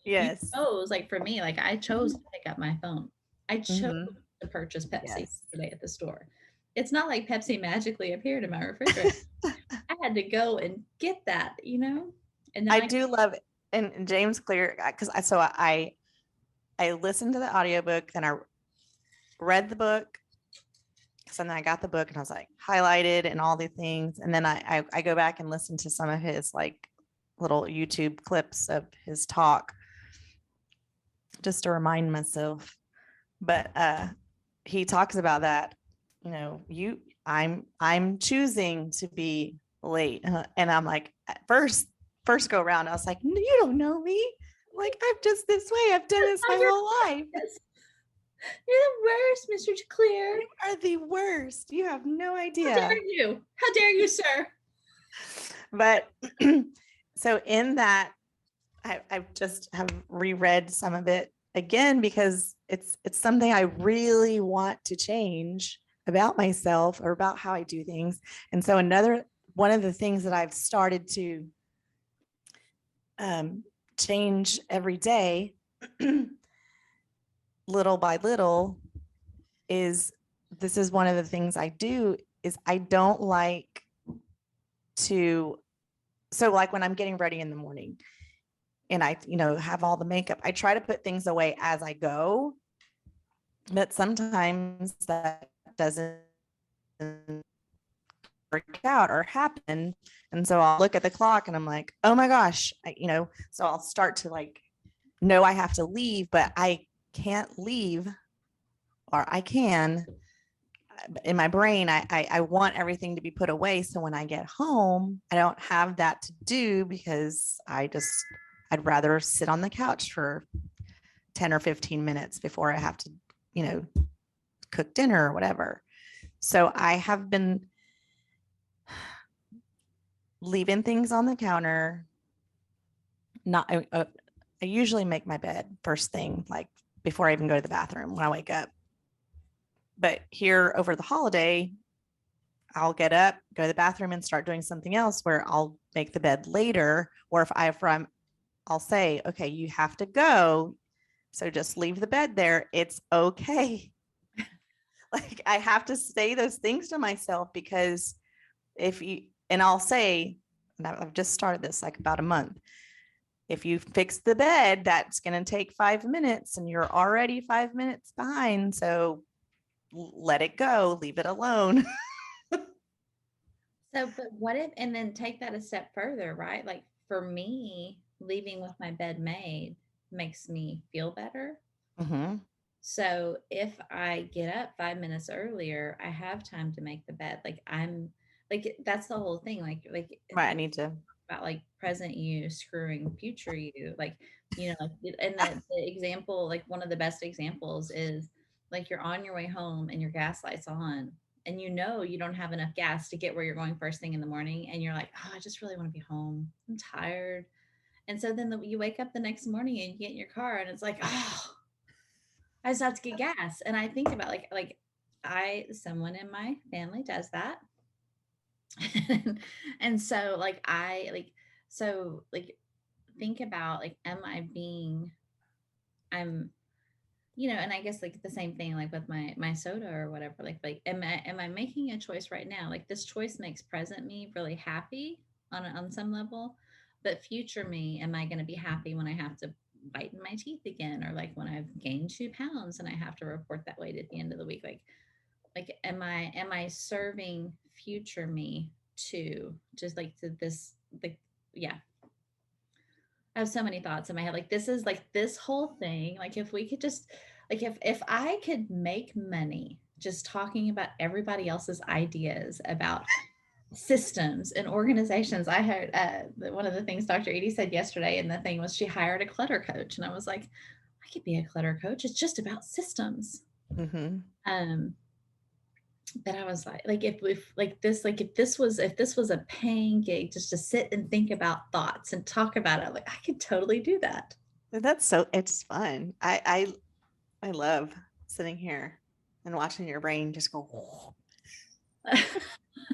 Yes. chose, like for me, like I chose to pick up my phone. I chose Mhm. to purchase Pepsi Yes. today at the store. It's not like Pepsi magically appeared in my refrigerator. I had to go and get that, And then I I do love it. And James Clear, because I listened to the audiobook, then I read the book. So then I got the book and I was like highlighted and all the things. And then I go back and listen to some of his like little YouTube clips of his talk just to remind myself. But he talks about that, I'm choosing to be late. And I'm like, at first go around, I was like, you don't know me. Like, I'm just this way. I've done this my you're, whole life. you're the worst, Mr. Clear. You are the worst. You have no How idea. dare you? How dare you, sir? But so in that, I just have reread some of it again because it's something I really want to change about myself or about how I do things. And so another one of the things that I've started to change every day, little by little, is this is one of the things I do is I don't like to, so like when I'm getting ready in the morning and I, have all the makeup, I try to put things away as I go, but sometimes that doesn't work out or happen. And so I'll look at the clock and I'm like, oh my gosh, so I'll start to like, know I have to leave, but I can't leave, or I can. In my brain, I want everything to be put away. So when I get home, I don't have that to do because I'd rather sit on the couch for 10 or 15 minutes before I have to, you know, cook dinner or whatever. So I have been leaving things on the counter. Not, I usually make my bed first thing, like before I even go to the bathroom when I wake up. But here over the holiday, I'll get up, go to the bathroom, and start doing something else where I'll make the bed later. Or I'll say, okay, you have to go. So just leave the bed there. It's okay. Like I have to say those things to myself because and I'll say, and I've just started this like about a month. If you fix the bed, that's going to take 5 minutes and you're already 5 minutes behind. So let it go, leave it alone. So, but what if, and then take that a step further, right? Like for me, leaving with my bed made makes me feel better. Mm-hmm. So if I get up 5 minutes earlier, I have time to make the bed. Like that's the whole thing. Like Right. I need to. about like present you screwing future you. Like, like, and the example, like one of the best examples is like you're on your way home and your gas light's on, and you don't have enough gas to get where you're going first thing in the morning, and you're like, oh, I just really want to be home, I'm tired. And so then you wake up the next morning and you get in your car and it's like, oh, I just have to get gas. And I think about someone in my family does that. And so think about like, I'm, and I guess like the same thing, like with my soda or whatever, like, am I making a choice right now? Like this choice makes present me really happy on some level, but future me, am I going to be happy when I have to bite in my teeth again, or like when I've gained 2 pounds and I have to report that weight at the end of the week? Like am I serving future me to just like to this, like, yeah. I have so many thoughts in my head. Like this is like this whole thing. Like if we could just, like, if I could make money just talking about everybody else's ideas about systems and organizations. I heard one of the things Dr. Edie said yesterday, and the thing was she hired a clutter coach, and I was like, I could be a clutter coach. It's just about systems. Mm-hmm. Um, but I was like if this was a paying gig just to sit and think about thoughts and talk about it, like I could totally do that. That's so it's fun. I love sitting here and watching your brain just go.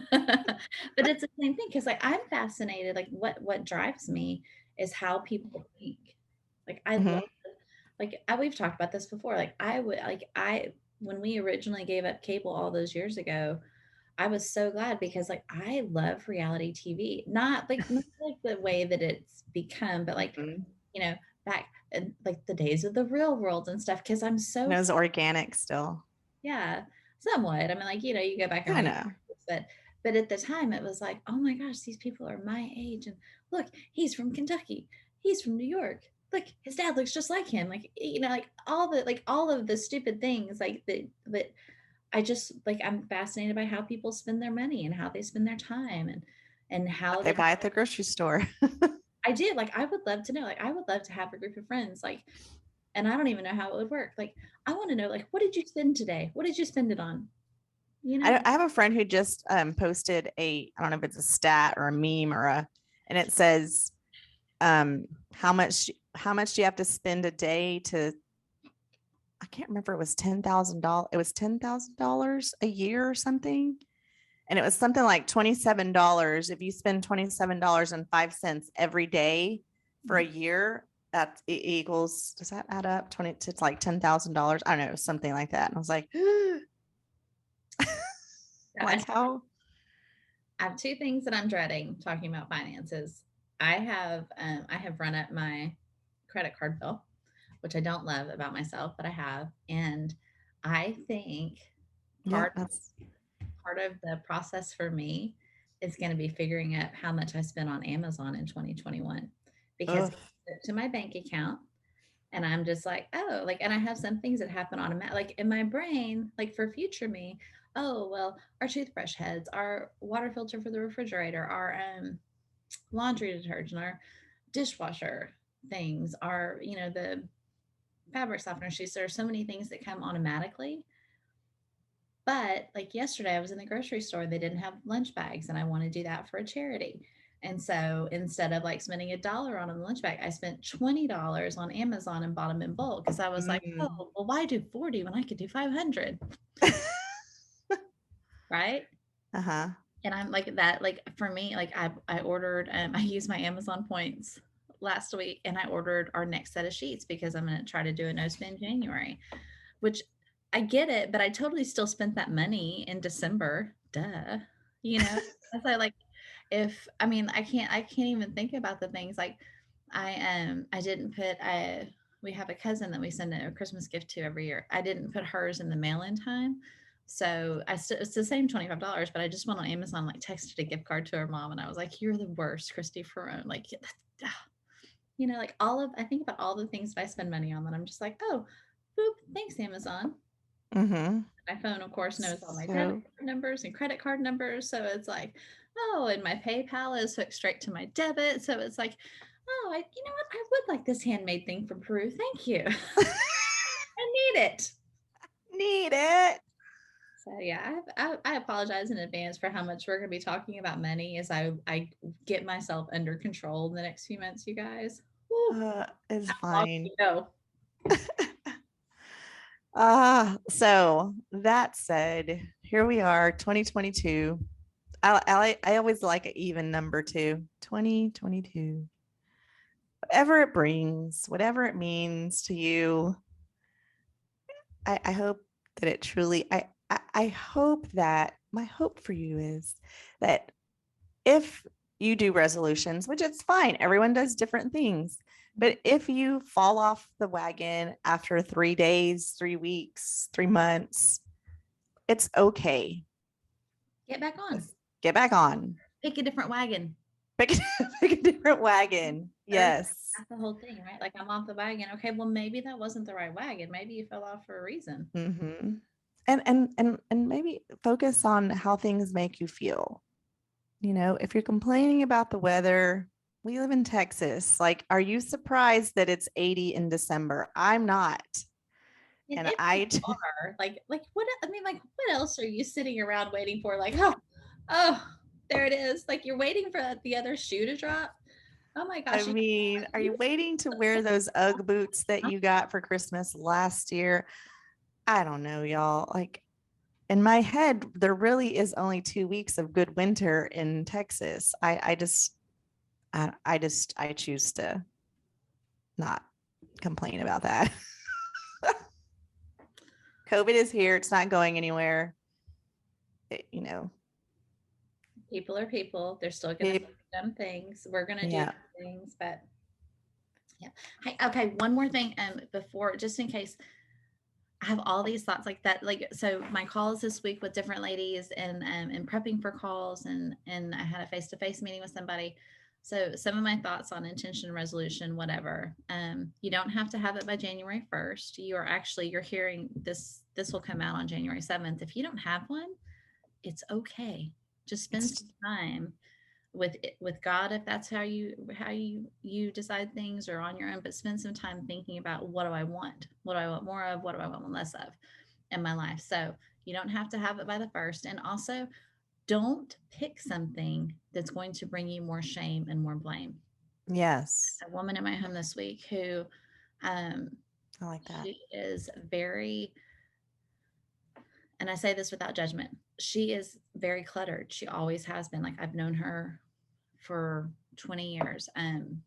But it's the same thing because like I'm fascinated. Like what drives me is how people think. Like I love Mhm. we've talked about this before. Like I would like I when we originally gave up cable all those years ago, I was so glad because like I love reality TV. Not like the way that it's become, but like, Mhm. you know, back in like the days of the real world and stuff. Cause I'm And so it was organic still. yeah, somewhat. I mean, like, you go back and I read, know. but at the time it was like, oh my gosh, these people are my age. And look, he's from Kentucky. He's from New York. Look, his dad looks just like him. Like all of the stupid things like that I just like I'm fascinated by how people spend their money and how they spend their time and how What they they buy at the grocery store. I did like I would love to know. Like I would love to have a group of friends like and I don't even know how it would work. Like I want to know like what did you spend today? What did you spend it on? You know? I have a friend who just posted I don't know if it's a stat or a meme and it says um, how much do you have to spend a day to I can't remember it was $10,000. It was $10,000 a year or something. And it was something like $27. If you spend $27.05 every day for a year, that equals, does that add up? 20, it's like $10,000. I don't know, something like that. And I was like, I like how? I have two things that I'm dreading talking about finances. I have run up my credit card bill, which I don't love about myself, but I have. And I think Yeah, part that's part of the process for me is going to be figuring out how much I spent on Amazon in 2021 because ugh. to my bank account and I'm just like, oh, like, and I have some things that happen automatic, like in my brain, like for future me. Oh, well, our toothbrush heads, our water filter for the refrigerator, our laundry detergent, our dishwasher things, our, the fabric softener sheets. There are so many things that come automatically. But like yesterday, I was in the grocery store, they didn't have lunch bags, and I want to do that for a charity. And so instead of like spending $1 on a lunch bag, I spent $20 on Amazon and bought them in bulk because I was like, Mm. oh, well, why do 40 when I could do 500? Right. Uh-huh. And I'm like that, like for me, like I ordered, I used my Amazon points last week and I ordered our next set of sheets because I'm going to try to do a no spend January, which I get it, but I totally still spent that money in December. Duh. You know, as I like if I mean I can't even think about the things like I didn't put I we have a cousin that we send a Christmas gift to every year. I didn't put hers in the mail in time. So it's the same $25, but I just went on Amazon, like texted a gift card to her mom, and I was like, "You're the worst, Christy Ferrone." Like, like I think about all the things that I spend money on, that I'm just like, "Oh, boop, thanks, Amazon." Mm-hmm. My phone, of course, knows all my debit So card numbers and credit card numbers. So it's like, oh, and my PayPal is hooked straight to my debit. So it's like, oh, you know what? I would like this handmade thing from Peru. Thank you. I need it. need it. So yeah, I apologize in advance for how much we're going to be talking about money as I get myself under control in the next few months, you guys. Woo, It's how long do fine. you go? So that said, here we are, 2022. I always like an even number too. 2022. Whatever it brings, whatever it means to you, I hope that it truly I hope that my hope for you is that if you do resolutions, which it's fine, everyone does different things. But if you fall off the wagon after 3 days, 3 weeks, 3 months, it's okay. Get back on. Just get back on. Pick a different wagon. Pick, pick a different wagon. Or Yes. that's the whole thing, right? Like I'm off the wagon. Okay, well maybe that wasn't the right wagon. Maybe you fell off for a reason. Mm-hmm. And maybe focus on how things make you feel. If you're complaining about the weather, we live in Texas. Like, are you surprised that it's 80 in December? I'm not. And And if you are like what I mean, like what else are you sitting around waiting for? Like, oh, there it is. Like you're waiting for the other shoe to drop. Oh my I gosh, mean, are you you waiting to wear those UGG boots that you got for Christmas last year? I don't know, y'all. Like in my head, there really is only 2 weeks of good winter in Texas. I choose to not complain about that. COVID is here. It's not going anywhere. You know, people are people. They're still gonna do it, dumb things. We're gonna do yeah. dumb things, but yeah. Hey, okay, one more thing, before, just in case I have all these thoughts like that. Like, so my calls this week with different ladies and prepping for calls and I had a face-to-face meeting with somebody. So some of my thoughts on intention resolution, whatever. You don't have to have it by January 1st. You're hearing this will come out on January 7th. If you don't have one, it's okay. Just spend some time with God, if that's how you decide things, or on your own, but spend some time thinking about, what do I want? What do I want more of? What do I want less of in my life? So you don't have to have it by the first. And also, don't pick something that's going to bring you more shame and more blame. Yes. A woman in my home this week who um I like that. she is very, and I say this without judgment, she is very cluttered. She always has been. Like, I've known her for 20 years. And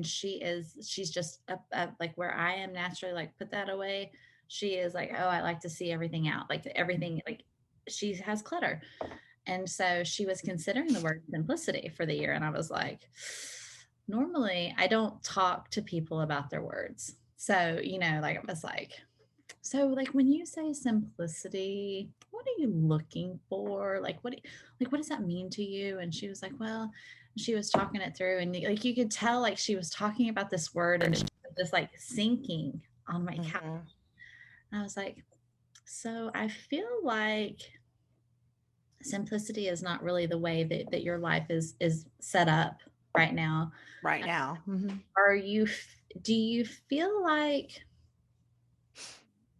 she's just up like where I am naturally, like, put that away. She is like, oh, I like to see everything out, like everything, like she has clutter. And so she was considering the word simplicity for the year. And I was like, normally I don't talk to people about their words. So, like, I was like, so, like, when you say simplicity, what are you looking for? Like, what does that mean to you? And she was like, well, she was talking it through, and like you could tell, like, she was talking about this word, and she was just like sinking on my couch. Mm-hmm. And I was like, so I feel like simplicity is not really the way that your life is set up right now. Right now. Mm-hmm. Are you? Do you feel like,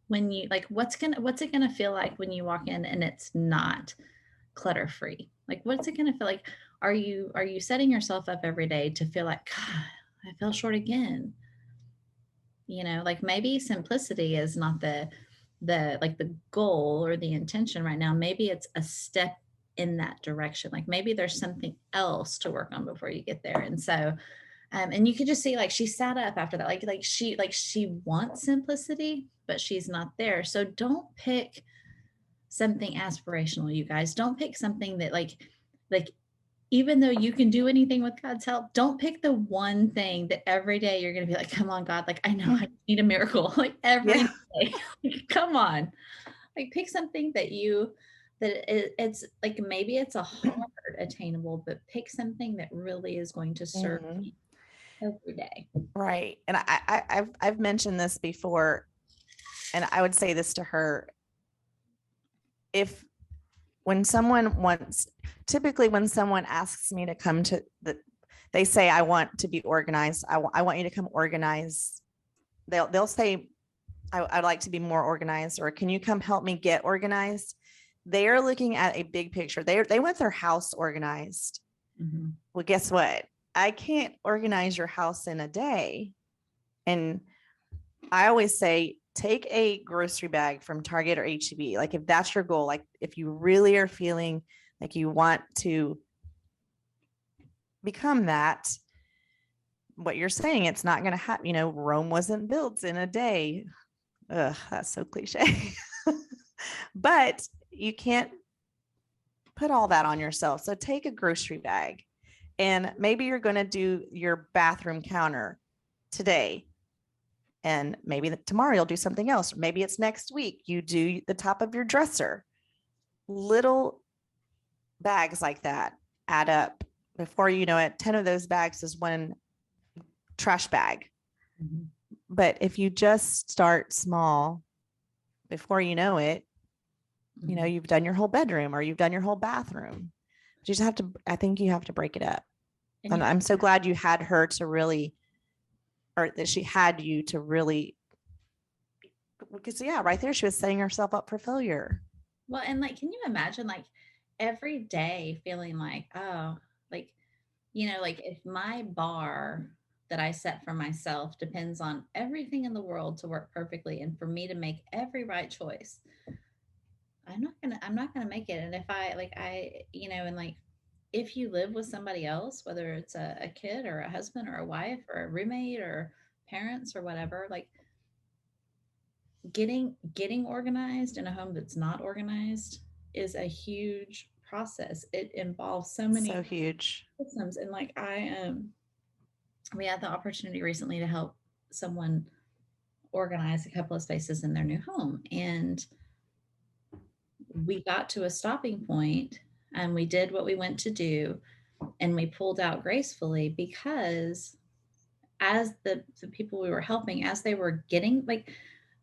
when you, like, what's it gonna feel like when you walk in and it's not clutter free? Like, what's it gonna feel like? Are you setting yourself up every day to feel like, God, I fell short again? Like, maybe simplicity is not the goal or the intention right now. Maybe it's a step in that direction. Like, maybe there's something else to work on before you get there. And so and you could just see, like, she sat up after that, like she wants simplicity, but she's not there. So don't pick something aspirational, you guys. Don't pick something that, like even though you can do anything with God's help, don't pick the one thing that every day you're going to be like, come on, God, like, I know I need a miracle, like, every Yeah. day. Come on. Like, pick something it's like, maybe it's a hard attainable, but pick something that really is going to serve Mm-hmm. you every day. Right. And I've mentioned this before, and I would say this to her. If when someone wants, typically when someone asks me to come to they say, I want to be organized. I want you to come organize. They'll say, I'd like to be more organized, or can you come help me get organized? They are looking at a big picture. They want their house organized. Mm-hmm. Well, guess what? I can't organize your house in a day. And I always say, take a grocery bag from Target or HEB. Like, if that's your goal, like if you really are feeling like you want to become that, what you're saying, it's not going to happen. Rome wasn't built in a day. Ugh, that's so cliche. But you can't put all that on yourself. So take a grocery bag, and maybe you're going to do your bathroom counter today. And maybe tomorrow you'll do something else. Maybe it's next week. You do the top of your dresser. Little bags like that add up. Before you know it, 10 of those bags is one trash bag. Mm-hmm. But if you just start small, before you know it, you've done your whole bedroom, or you've done your whole bathroom. You just have to, I think you have to break it up. And I'm so glad you had her to really, or that she had you to really because yeah, right there, she was setting herself up for failure. Well, and like, can you imagine like every day feeling like, oh, like, like if my bar that I set for myself depends on everything in the world to work perfectly and for me to make every right choice, I'm not gonna make it. And if I like I, and like if you live with somebody else, whether it's a kid or a husband or a wife or a roommate or parents or whatever, like getting organized in a home that's not organized is a huge process. It involves so So many huge. systems. And like we had the opportunity recently to help someone organize a couple of spaces in their new home. And we got to a stopping point and we did what we went to do and we pulled out gracefully because as the people we were helping, as they were getting, like,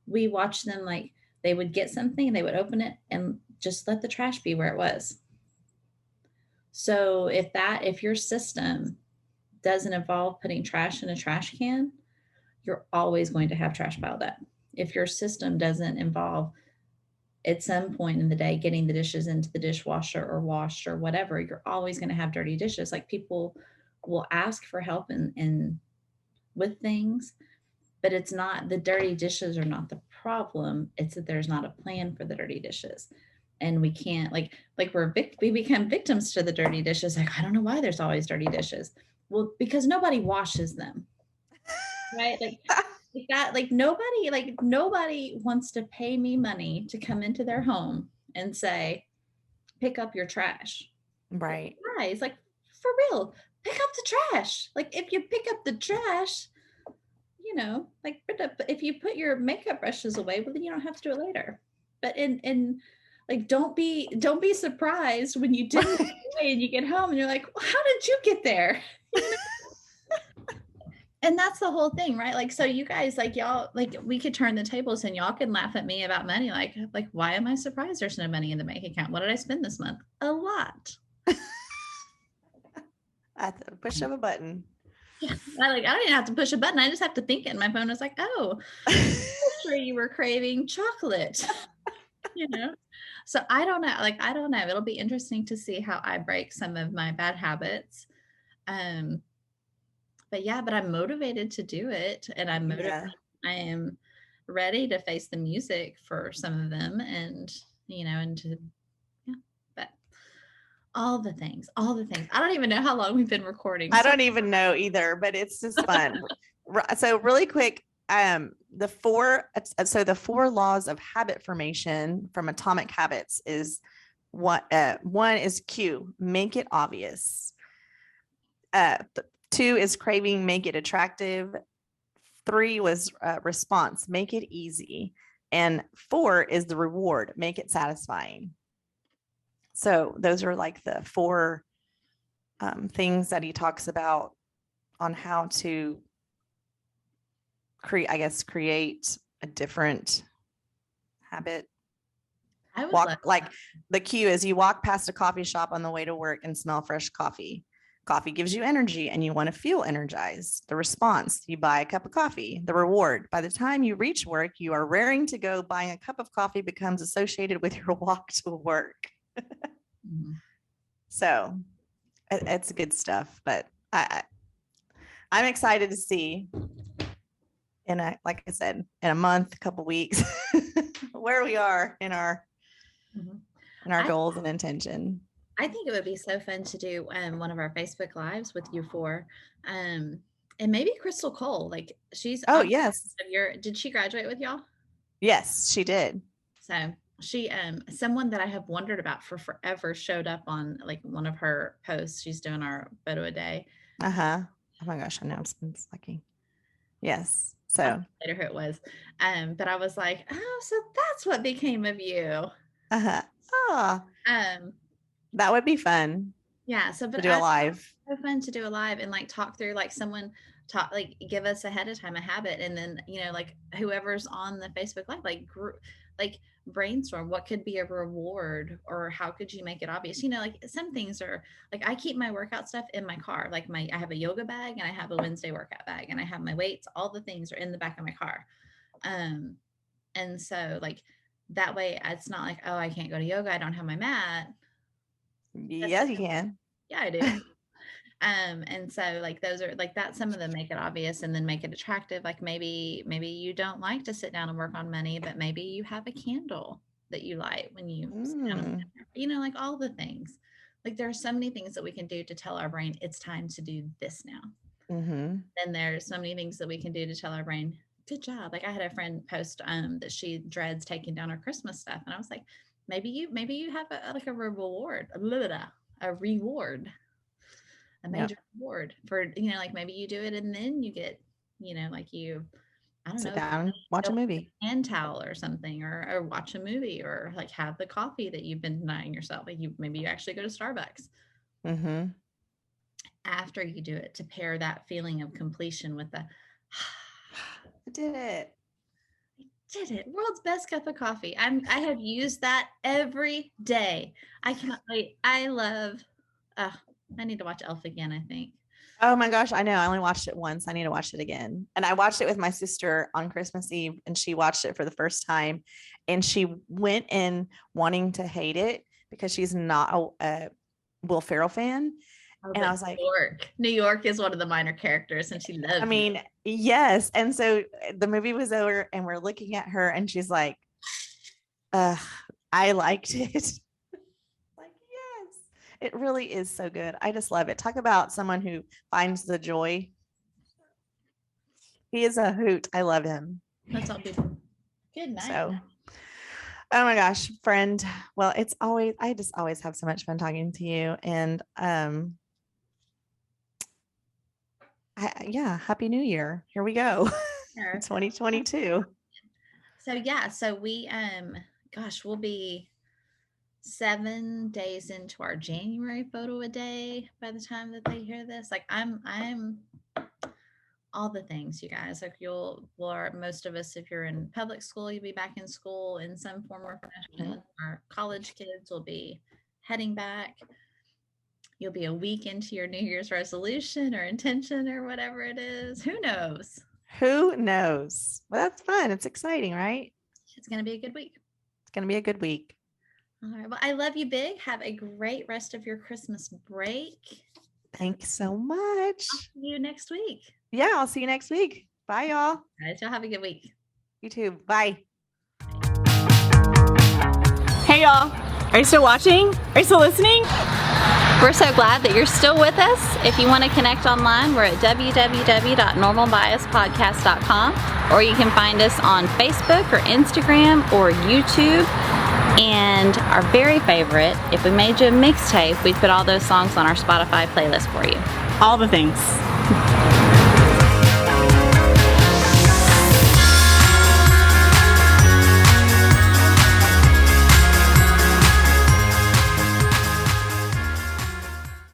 we watched them, like, they would get something and they would open it and just let the trash be where it was. So if your system doesn't involve putting trash in a trash can, you're always going to have trash piled up. If your system doesn't involve at some point in the day getting the dishes into the dishwasher or washed or whatever, you're always going to have dirty dishes. Like, people will ask for help in with things, but it's not, the dirty dishes are not the problem. It's that there's not a plan for the dirty dishes. And we can't, like we become victims to the dirty dishes. Like, I don't know why there's always dirty dishes. Well, because nobody washes them, right? Like that, like nobody wants to pay me money to come into their home and say, pick up your trash. Right. Guys, like, for real, pick up the trash. Like, if you pick up the trash, like, if you put your makeup brushes away, well, then you don't have to do it later. But in like, don't be surprised when you didn't and you get home and you're like, well, how did you get there? And that's the whole thing, right? Like, so you guys, like, y'all, like, we could turn the tables and y'all can laugh at me about money. Like, why am I surprised there's no money in the bank account? What did I spend this month? A lot. At the push of a button. Yeah. I didn't have to push a button. I just have to think it. And my phone was like, oh, sure, you were craving chocolate, So I don't know. Like, I don't know. It'll be interesting to see how I break some of my bad habits. But I'm motivated to do it. And I'm motivated. Yeah. I am ready to face the music for some of them and, but all the things. I don't even know how long we've been recording. I don't even know either, but it's just fun. So really quick, the four laws of habit formation from Atomic Habits is what one is Q, make it obvious. 2 is craving, make it attractive. 3 was response, make it easy. And 4 is the reward, make it satisfying. So those are like the 4 things that he talks about on how to create a different habit. I would love Like the cue is you walk past a coffee shop on the way to work and smell fresh coffee. Coffee gives you energy and you want to feel energized. The response, you buy a cup of coffee. The reward, by the time you reach work, you are raring to go. Buying a cup of coffee becomes associated with your walk to work. Mhm. So it's good stuff, but I'm excited to see like I said, in a month, a couple weeks, where we are in our goals and intention. I think it would be so fun to do one of our Facebook lives with you four. And maybe Crystal Cole, like, she's Yes. Did she graduate with y'all? Yes, she did. So she someone that I have wondered about for forever showed up on like one of her posts. She's doing our photo a day. Oh my gosh, announcements lucky. Yes. So later who it was. But I was like, oh, so that's what became of you. Oh, that would be fun. Yeah. So, but to do a live. So fun to do a live and like talk through, like, someone like give us ahead of time a habit, and then like whoever's on the Facebook live, like brainstorm what could be a reward or how could you make it obvious. Like, some things are like, I keep my workout stuff in my car. Like, I have a yoga bag and I have a Wednesday workout bag and I have my weights. All the things are in the back of my car. And And so like that way it's not like, oh, I can't go to yoga, I don't have my mat. Yeah, you can. Yeah, I do. And so like those are like that, some of them make it obvious and then make it attractive. Like maybe you don't like to sit down and work on money, but maybe you have a candle that you light when you sit down and, like all the things. Like there are so many things that we can do to tell our brain it's time to do this now. And there's so many things that we can do to tell our brain, good job. Like I had a friend post that she dreads taking down her Christmas stuff, and I was like, maybe you have a reward, a major reward for, like maybe you do it and then you get, like you, I don't Sit know, down, watch a movie, hand towel or something, or watch a movie, or like have the coffee that you've been denying yourself. Like maybe you actually go to Starbucks after you do it, to pair that feeling of completion with the I did it. World's best cup of coffee. I have used that every day. I cannot wait. I love I need to watch Elf again, I think. Oh my gosh, I know. I only watched it once. I need to watch it again. And I watched it with my sister on Christmas Eve, and she watched it for the first time. And she went in wanting to hate it because she's not a Will Ferrell fan. And I was like, New York is one of the minor characters, and she loves. I mean, yes. And so the movie was over, and we're looking at her, and she's like, I liked it. Like, yes, it really is so good. I just love it. Talk about someone who finds the joy. He is a hoot. I love him. That's all people. Good night. So, oh my gosh, friend. Well, I just always have so much fun talking to you. And Happy New Year. Here we go. 2022. So we we'll be 7 days into our January photo a day by the time that they hear this. Like I'm all the things, you guys. Like most of us, if you're in public school, you'll be back in school in some form or fashion. Our college kids will be heading back. You'll be a week into your New Year's resolution or intention or whatever it is. Who knows? Well, that's fun. It's exciting, right? It's going to be a good week. All right. Well, I love you big. Have a great rest of your Christmas break. Thanks so much. I'll see you next week. Yeah, I'll see you next week. Bye, y'all. All right. Y'all have a good week. You too. Bye. Hey, y'all. Are you still watching? Are you still listening? We're so glad that you're still with us. If you want to connect online, we're at www.normalbiaspodcast.com, or you can find us on Facebook or Instagram or YouTube. And our very favorite, if we made you a mixtape, we'd put all those songs on our Spotify playlist for you. All the things.